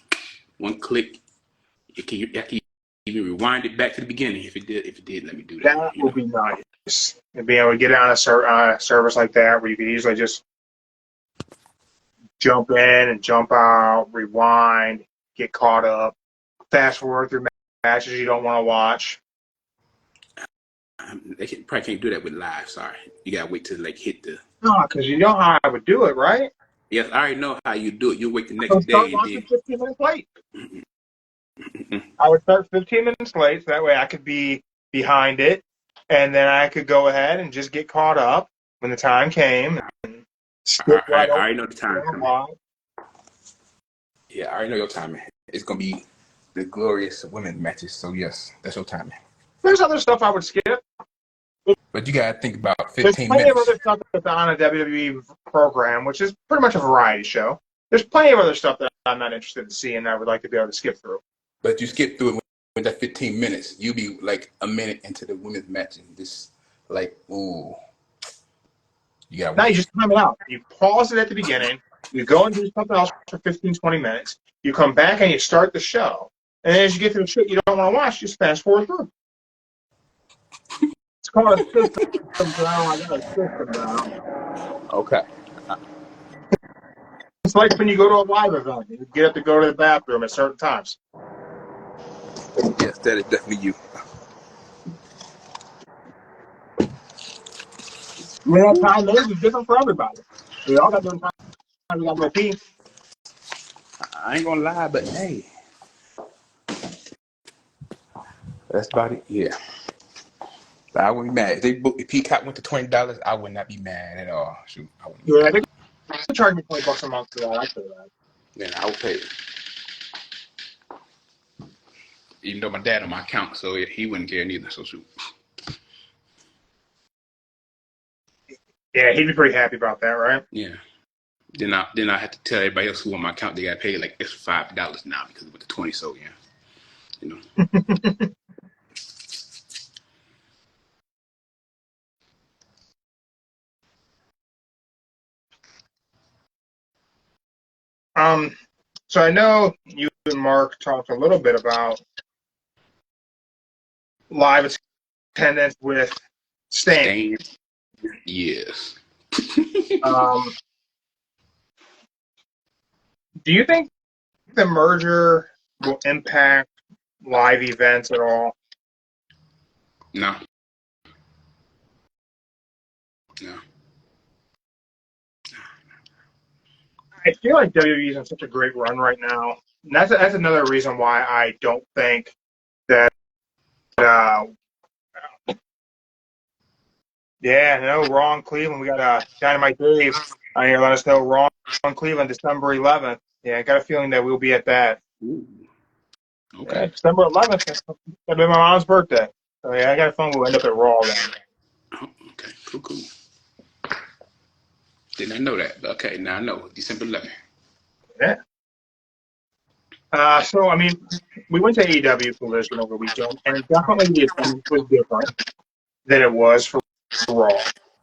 one click. I can even rewind it back to the beginning if it did let me do that. That would be nice. And being able to get on a service like that where you could easily just jump in and jump out, rewind, get caught up, fast forward through matches you don't want to watch. They probably can't do that with live. Sorry, you gotta wait till like hit the. No, because you know how I would do it, right? Yes, I already know how you do it. You wait the next day and then 15 minutes late. I would start 15 minutes late, so that way I could be behind it, and then I could go ahead and just get caught up when the time came. And I already know the time. Yeah, I already know your timing. It's gonna be the glorious women's matches. So yes, that's your timing. There's other stuff I would skip. But you gotta think about There's 15 plenty of minutes. other stuff that's on a WWE program, which is pretty much a variety show. There's plenty of other stuff that I'm not interested in seeing that I would like to be able to skip through. But you skip through it with that 15 minutes. You be like a minute into the women's match and just like, ooh, you gotta Now you wait. just time it out. You pause it at the beginning. You go and do something else for 15, 20 minutes. You come back and you start the show. And then as you get to the shit you don't want to watch, just fast forward through. It's called a system, bro. I got a system, bro. Okay. It's like when you go to a live event. You get up to go to the bathroom at certain times. Yes, that is definitely you. You know, time is different for everybody. We all got different times. We got to go pee. I ain't gonna lie, but hey, that's about it. Yeah. But I wouldn't be mad. If Peacock went to $20, I would not be mad at all. Shoot, I wouldn't be Yeah, mad. they could charge me $20 a month for that. I'd say that. Then I would pay it. Even though my dad on my account, so he wouldn't care neither. So shoot. Yeah, he'd be pretty happy about that, right? Yeah. Then I had to tell everybody else who on my account they got paid like extra $5 now because it went to 20. So yeah, you know. So I know you and Mark talked a little bit about live attendance with Stain. Stain. Yes. Do you think the merger will impact live events at all? No. No. I feel like WWE is on such a great run right now. And that's another reason why I don't think that. Yeah, no, wrong Cleveland. We got Dynamite Dave on here. Let us know wrong Cleveland, December 11th. Yeah, I got a feeling that we'll be at that. Ooh. Yeah, Okay. December 11th. That'll be my mom's birthday. So yeah, I got a feeling we'll end up at Raw then. Oh, okay. Cool. Did not know that. But okay, now I know. December 11th. Yeah. So I mean, we went to AEW Collision over the weekend, and definitely the attendance was different than it was for Raw.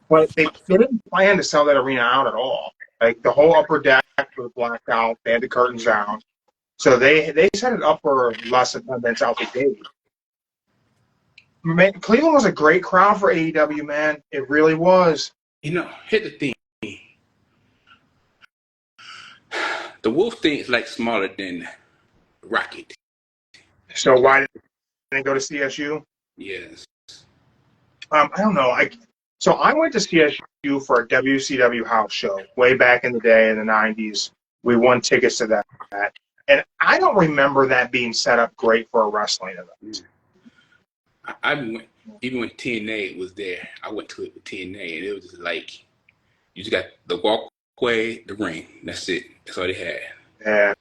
But they didn't plan to sell that arena out at all. Like the whole upper deck was blacked out. They had the curtains down. So they set it up for less attendance out the gate. Man, Cleveland was a great crowd for AEW, man. It really was. You know, here's the thing. The Wolf thing is like smaller than Rocket. So why didn't they go to CSU? Yes. I don't know. So I went to CSU for a WCW house show way back in the day in the 90s. We won tickets to that. And I don't remember that being set up great for a wrestling event. I went, even when TNA was there, I went to it with TNA, and it was just like, you just got the walkway, the ring. That's it. That's all they had.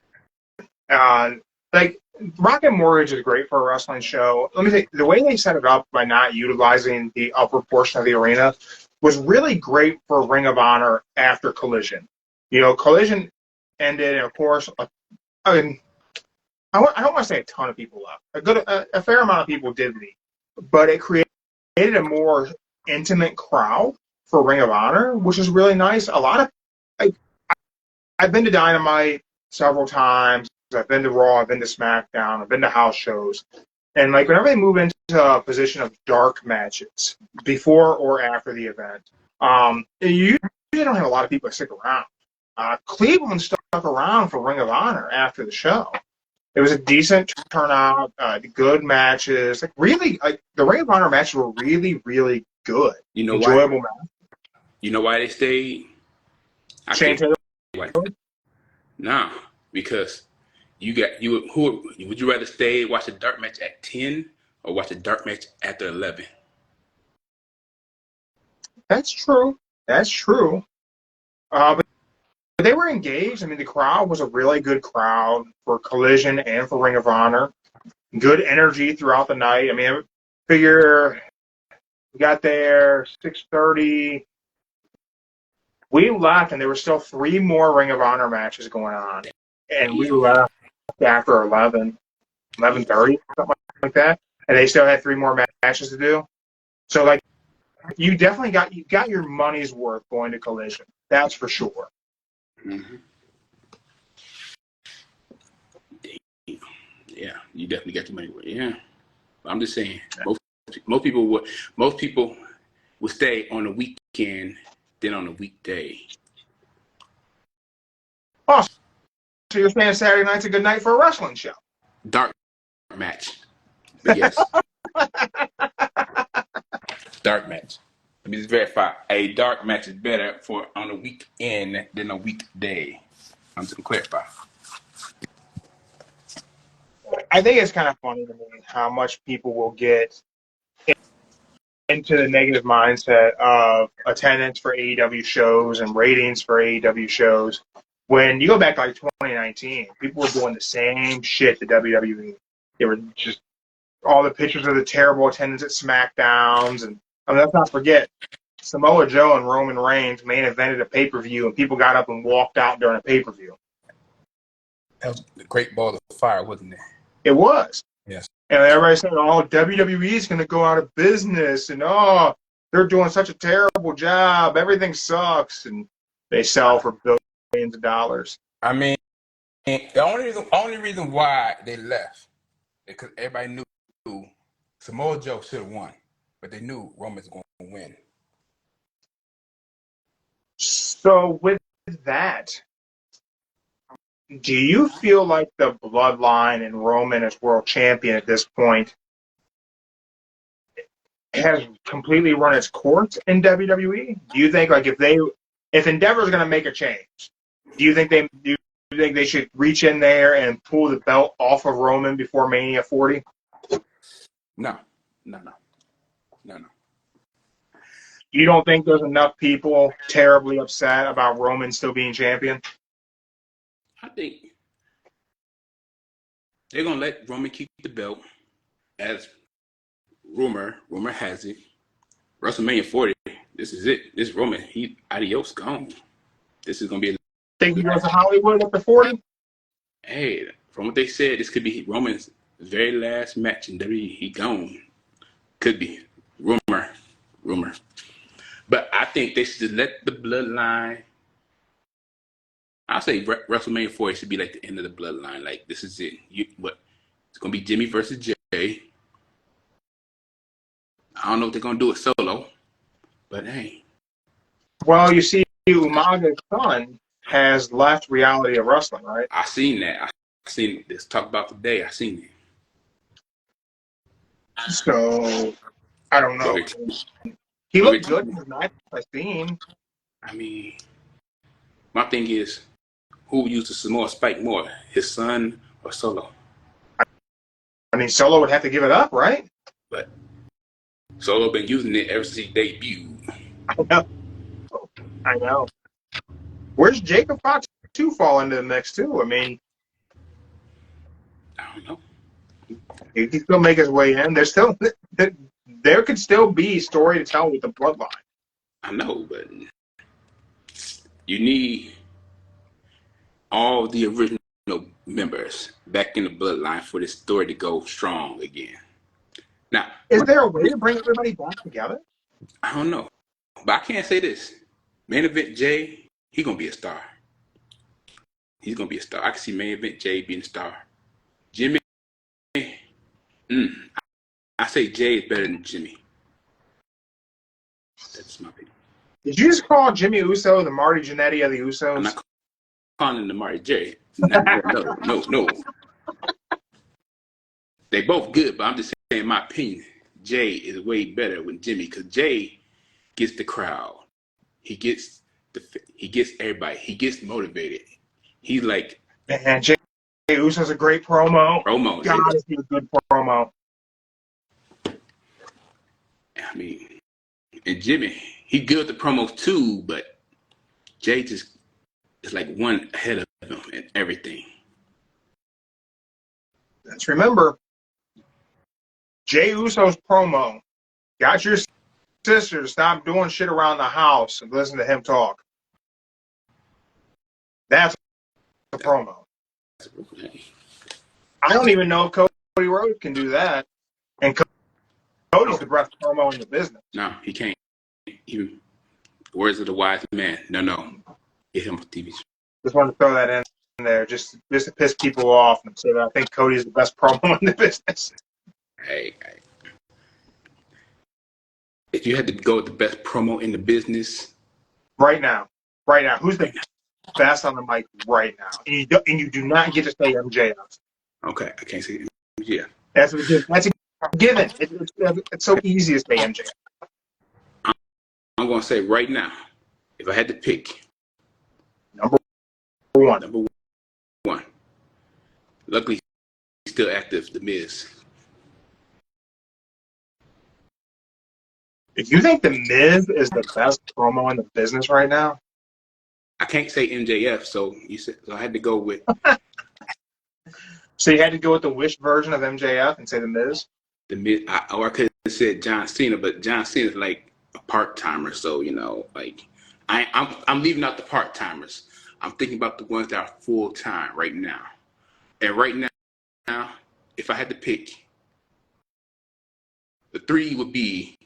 Yeah. Like, Rocket Mortgage is great for a wrestling show. Let me say, the way they set it up by not utilizing the upper portion of the arena was really great for Ring of Honor after Collision. You know, Collision ended, and of course, I mean, I don't want to say a ton of people left. A fair amount of people did leave, but it created a more intimate crowd for Ring of Honor, which is really nice. A lot of I've been to Dynamite several times. I've been to Raw. I've been to SmackDown. I've been to house shows, and like whenever they move into a position of dark matches before or after the event, you usually don't have a lot of people that stick around. Cleveland stuck around for Ring of Honor after the show. It was a decent turnout, good matches. Like really, the Ring of Honor matches were really, really good. You know enjoyable why? match. You know why they stayed? Shane Taylor. Nah, because who would you rather stay watch a dark match at 10 or watch a dark match after 11? That's true. That's true. But they were engaged. I mean, the crowd was a really good crowd for Collision and for Ring of Honor. good energy throughout the night. I mean, I figure we got there 6:30. We left, and there were still 3 more Ring of Honor matches going on, and we left after 11:30, something like that, and they still had 3 more matches to do. So, like, you definitely got your money's worth going to Collision. That's for sure. Mm-hmm. Yeah, you definitely got your money worth. Yeah, I'm just saying, most people would stay on the weekend than on the weekday. Oh, so you're saying Saturday night's a good night for a wrestling show? Dark match, but yes, dark match. Let me just verify. A dark match is better for on a weekend than a weekday. I'm just gonna clarify. I think it's kind of funny to me how much people will get into the negative mindset of attendance for AEW shows and ratings for AEW shows. When you go back to like 2019, people were doing the same shit to WWE. They were just all the pictures of the terrible attendance at SmackDowns, and let's not forget Samoa Joe and Roman Reigns main evented a pay-per-view, and people got up and walked out during a pay-per-view. That was the great ball of fire, wasn't it? It was. Yes. And everybody said, "Oh, WWE is going to go out of business," and "Oh, they're doing such a terrible job. Everything sucks," and they sell for billions of dollars. I mean, the only reason why they left is because everybody knew Samoa Joe should have won, but they knew Roman's going to win. So with that, do you feel like the bloodline and Roman as world champion at this point has completely run its course in WWE? Do you think, like, if Endeavor's going to make a change, do you think they should reach in there and pull the belt off of Roman before Mania 40? No. You don't think there's enough people terribly upset about Roman still being champion? I think they're gonna let Roman keep the belt, as rumor has it. WrestleMania 40. This is it. This Roman. He adios gone. This is gonna be. Think he goes to Hollywood after 40? Hey, from what they said, this could be Roman's very last match in WWE. He gone. Could be rumor. But I think they should let the bloodline. I'll say WrestleMania 40 should be like the end of the bloodline. Like, this is it. It's gonna be Jimmy versus Jay. I don't know what they're gonna do with Solo, but hey. Well, you see, Umaga's son has left Reality of Wrestling, right? I seen that. I seen this talk about today. I seen it. So I don't know. He looked good in the match I seen. I mean, my thing is, who uses Samoa Spike more, his son or Solo? I mean, Solo would have to give it up, right? But Solo been using it ever since he debuted. I know. Where's Jacob Fox 2 fall into the mix, too? I mean, I don't know. He can still make his way in. There could still be story to tell with the bloodline. I know, but you need all the original members back in the bloodline for this story to go strong again. Now, is there a way to bring everybody back together? I don't know, but I can't say this. Main Event Jay, he's gonna be a star. He's gonna be a star. I can see Main Event Jay being a star. Jimmy, I say Jay is better than Jimmy. That's my opinion. Did you just call Jimmy Uso the Marty Jannetty of the Usos? I'm not calling him the Marty Jay. No. They both good, but I'm just saying my opinion. Jay is way better with Jimmy because Jay gets the crowd. He gets everybody. He gets motivated. He's like, man, Jay Uso's a great promo. God, is he a good promo. I mean, and Jimmy, he good at the promos too, but Jay just is like one ahead of him in everything. Let's remember, Jey Uso's promo got your sister to stop doing shit around the house and listen to him talk. That's a promo. I don't even know if Cody Rhodes can do that. And Cody's the best promo in the business. No, he can't. Even words of the wise man. No. Get him a TV show. Just wanted to throw that in there just to piss people off and say that I think Cody's the best promo in the business. Hey. If you had to go with the best promo in the business. Right now, who's the best on the mic right now? And you do not get to say MJF. Okay, I can't say MJF. That's a given. It's so easy to say MJF. I'm going to say right now, if I had to pick. Number one. Luckily, he's still active, The Miz. If you think The Miz is the best promo in the business right now, I can't say MJF, so I had to go with. So you had to go with the Wish version of MJF and say The Miz? The Miz, or I could have said John Cena, but John Cena's like a part timer, so like I'm leaving out the part timers. I'm thinking about the ones that are full time right now. And right now, if I had to pick, the three would be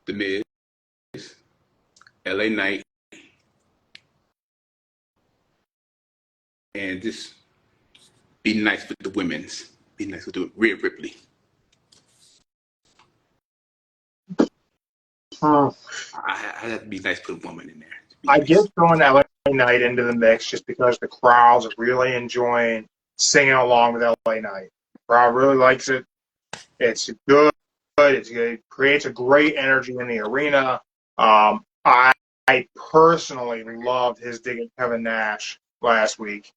The Miz, LA Knight, and just be nice with the women's. Be nice with Rhea Ripley. I have to be nice to put a woman in there. I guess throwing LA Knight into the mix just because the crowd's really enjoying singing along with LA Knight. The crowd really likes it. It's good. It creates a great energy in the arena. I personally loved his dig at Kevin Nash last week.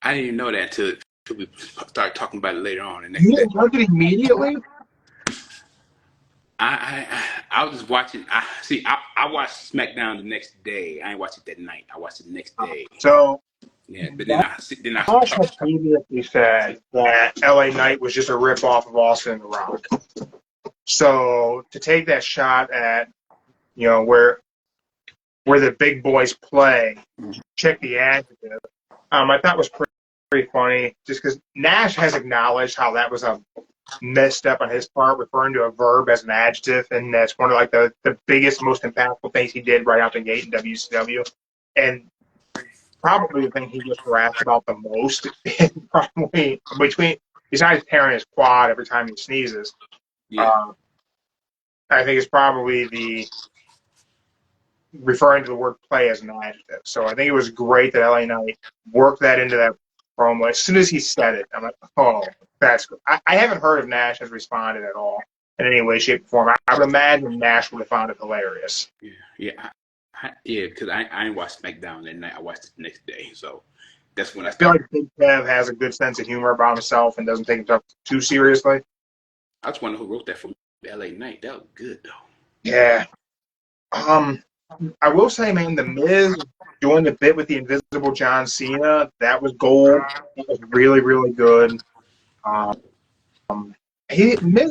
I didn't even know that until we started talking about it later on. You didn't like it immediately? I was just watching. I watched SmackDown the next day. I ain't watched it that night. I watched it the next day. So yeah, but then I Nash had previously said that LA Knight was just a ripoff of Austin and The Rock. So to take that shot at where the big boys play, check the adjective. I thought was pretty funny, just because Nash has acknowledged how that was a misstep on his part, referring to a verb as an adjective, and that's one of like the biggest, most impactful things he did right out the gate in WCW, and probably the thing he gets harassed about the most, probably besides tearing his quad every time he sneezes. Yeah. I think it's probably the referring to the word play as an adjective. So I think it was great that LA Knight worked that into that promo. As soon as he said it, I'm like, oh, that's good. I haven't heard if Nash has responded at all in any way, shape, or form. I would imagine Nash would have found it hilarious. Yeah, because I ain't watched SmackDown that night. I watched it the next day. So that's when I feel like Big Kev has a good sense of humor about himself and doesn't take himself too seriously. I just wonder who wrote that for LA Knight. That was good, though. Yeah. I will say, man, The Miz doing the bit with the Invisible John Cena, that was gold. That was really, really good. Miz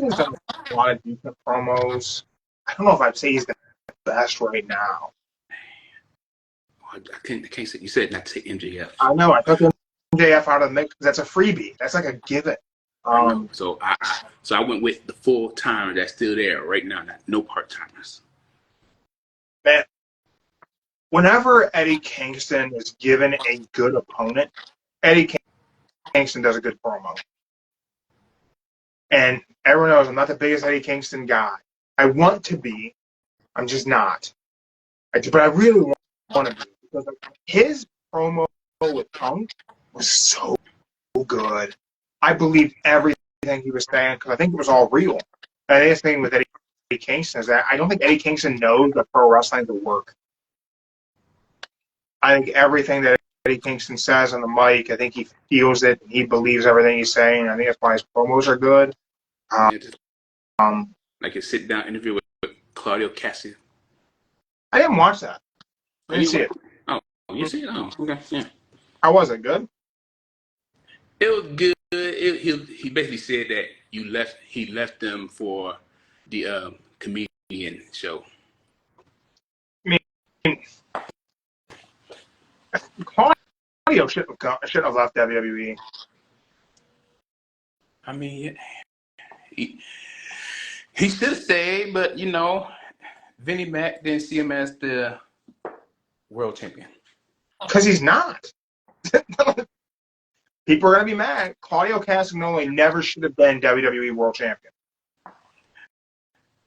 has done a lot of decent promos. I don't know if I'd say he's the best right now. I can't say. You said not to say MJF. I know. I took MJF out of the mix because that's a freebie. That's like a given. So I went with the full timer that's still there right now. No part timers. Man, whenever Eddie Kingston is given a good opponent, Eddie Kingston does a good promo. And everyone knows I'm not the biggest Eddie Kingston guy. I want to be. I'm just not. But I really want to be. Because his promo with Punk was so good. I believed everything he was saying because I think it was all real. And I think the thing with Eddie Kingston is that I don't think Eddie Kingston knows that pro wrestling to work. I think everything that Eddie Kingston says on the mic, I think he feels it. He believes everything he's saying. I think that's why his promos are good. Like a sit-down interview with Claudio Cassidy. I didn't watch that. I didn't see it. Oh, you see it? Oh, okay, yeah. How was it? Good? It was good. he basically said that he left them for the comedian show. I mean, Claudio shouldn't have left WWE. I mean, he should have stayed, but Vinnie Mac didn't see him as the world champion. Because he's not. People are going to be mad. Claudio Castagnoli never should have been WWE World Champion.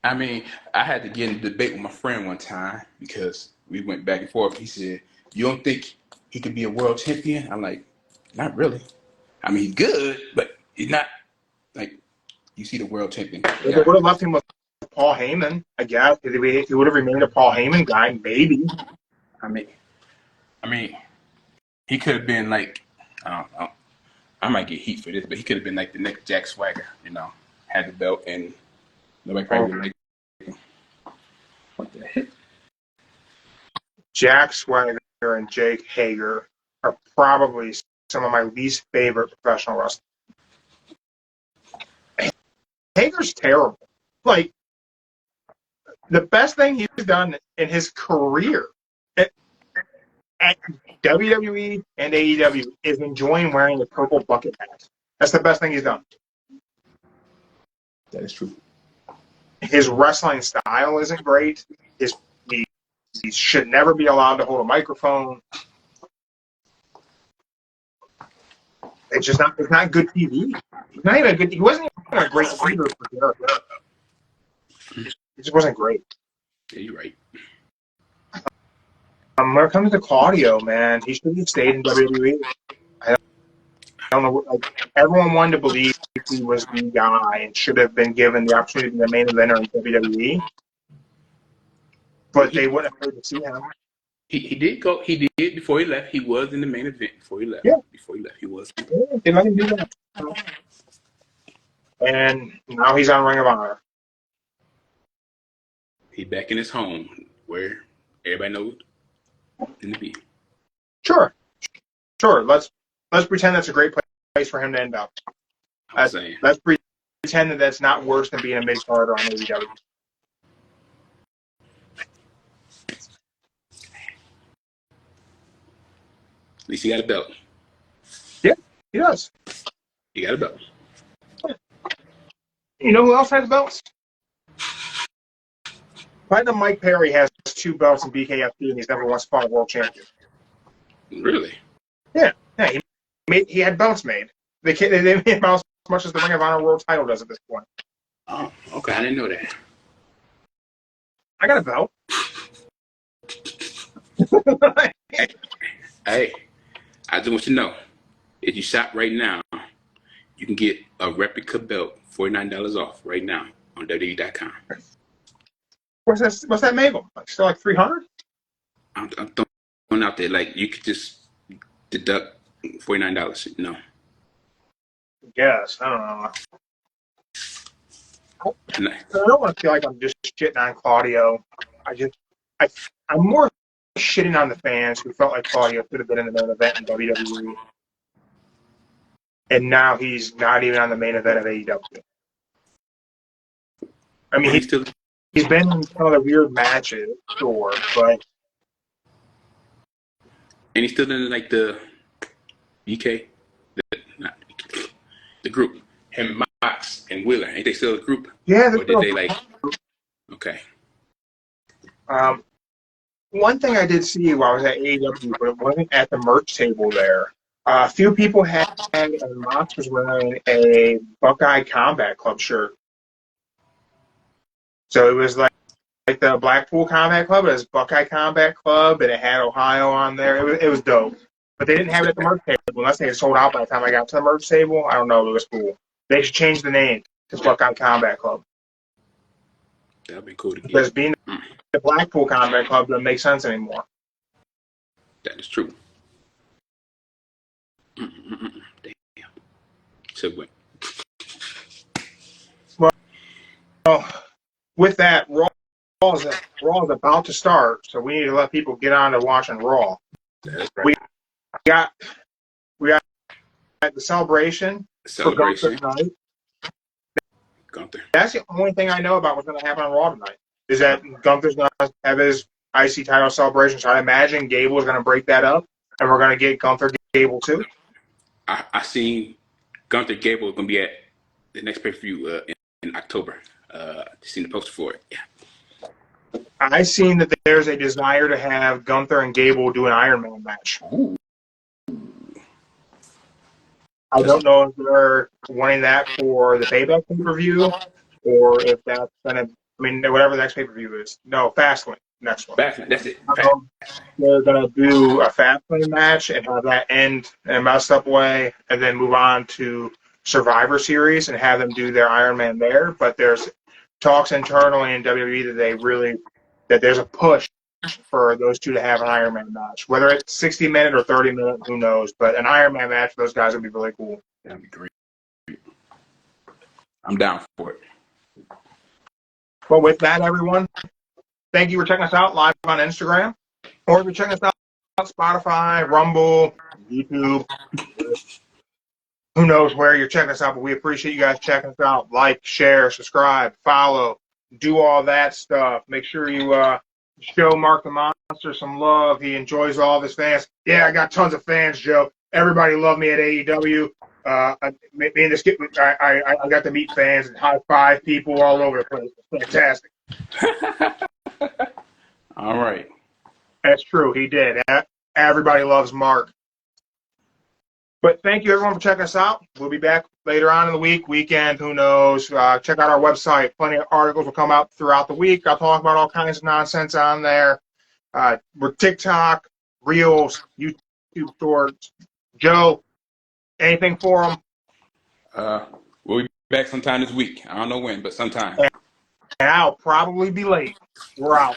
I mean, I had to get in a debate with my friend one time because we went back and forth. He said, "You don't think he could be a world champion?" I'm like, "Not really. I mean, he's good, but he's not like you see the world champion." If they would have left him with Paul Heyman, I guess. If he would have remained a Paul Heyman guy, maybe. I mean, he could have been like, I might get heat for this, but he could have been like the next Jack Swagger, had the belt and nobody probably would like him. What the heck? Jack Swagger and Jake Hager are probably some of my least favorite professional wrestlers. Hager's terrible. Like, the best thing he's done in his career at WWE and AEW is enjoying wearing the purple bucket hat. That's the best thing he's done. That is true. His wrestling style isn't great. He should never be allowed to hold a microphone. It's just not. It's not good TV. He's not even good. He wasn't even a great leader for Jericho. It just wasn't great. Yeah, you're right. When it comes to Claudio, man, he should have stayed in WWE. I don't know. Like, everyone wanted to believe he was the guy and should have been given the opportunity to be the main eventer in WWE. But they wouldn't have paid to see him. He did go. He did before he left. He was in the main event before he left. Yeah. Before he left, he was. Yeah, they let him do that. And now he's on Ring of Honor. He's back in his home where everybody knows him to be. Sure. Let's pretend that's a great place for him to end up. Let's pretend that that's not worse than being a mid-carder on AEW. At least he got a belt. Yeah, he does. He got a belt. You know who else has belts? Platinum Mike Perry has 2 belts in BKFC, and he's never once fought a world champion. Really? Yeah. He had belts made. They made belts as much as the Ring of Honor World Title does at this point. Oh, okay. I didn't know that. I got a belt. Hey, I just want you to know, if you shop right now, you can get a replica belt, $49 off right now on WWE.com. What's that made of? Still like $300? I'm throwing out there like you could just deduct $49. Yes, I don't know. I don't want to feel like I'm just shitting on Claudio. I'm more shitting on the fans who felt like Claudio should have been in the main event in WWE. And now he's not even on the main event of AEW. I mean, he's been in some of the weird matches, sure, but... And he's still in like the UK? The group. Him, Mox, and Wheeler. Ain't they still a group? Yeah, or did they like... Okay. One thing I did see while I was at AEW, but it wasn't at the merch table there. A few people had, and Mox was wearing a Buckeye Combat Club shirt. So it was like the Blackpool Combat Club, it was Buckeye Combat Club, and it had Ohio on there. It was dope. But they didn't have it at the merch table, unless they had sold out by the time I got to the merch table. I don't know, it was cool. They should change the name to Buckeye Combat Club. That would be cool to get. Because being the Blackpool Combat Club doesn't make sense anymore. That is true. Damn. So what? Well, with that, Raw is about to start, so we need to let people get on to watching Raw. That's right. We got the celebration for Gunther tonight. Gunther. That's the only thing I know about what's going to happen on Raw tonight. Is that Gunther's going to have his IC title celebration. So I imagine Gable is going to break that up, and we're going to get Gunther Gable too. I seen Gunther Gable is going to be at the next pay-per-view in October. Seen the poster for it. Yeah. I seen that there's a desire to have Gunther and Gable do an Iron Man match. Ooh. I don't know if they're wanting that for the Payback pay-per-view or if that's going to, I mean, whatever the next pay-per-view is. No, Fastlane, next one. Fastlane, that's it. They're going to do a Fastlane match and have that end in a messed up way and then move on to Survivor Series and have them do their Iron Man there. But there's talks internally in WWE that there's a push for those two to have an Iron Man match. Whether it's 60-minute or 30-minute, who knows? But an Iron Man match for those guys would be really cool. That'd be great. I'm down for it. Well, with that, everyone, thank you for checking us out live on Instagram. Or if you're checking us out on Spotify, Rumble, YouTube, who knows where you're checking us out, but we appreciate you guys checking us out. Like, share, subscribe, follow, do all that stuff. Make sure you show Mark the Monster some love. He enjoys all of his fans. Yeah, I got tons of fans, Joe. Everybody loved me at AEW. I got to meet fans and high five people all over the place. It's fantastic. All right. That's true. He did. Everybody loves Mark. But thank you, everyone, for checking us out. We'll be back later on in the weekend, who knows. Check out our website. Plenty of articles will come out throughout the week. I'll talk about all kinds of nonsense on there. We're TikTok, Reels, YouTube Shorts. Joe, anything for them? We'll be back sometime this week. I don't know when, but sometime. And I'll probably be late. We're out.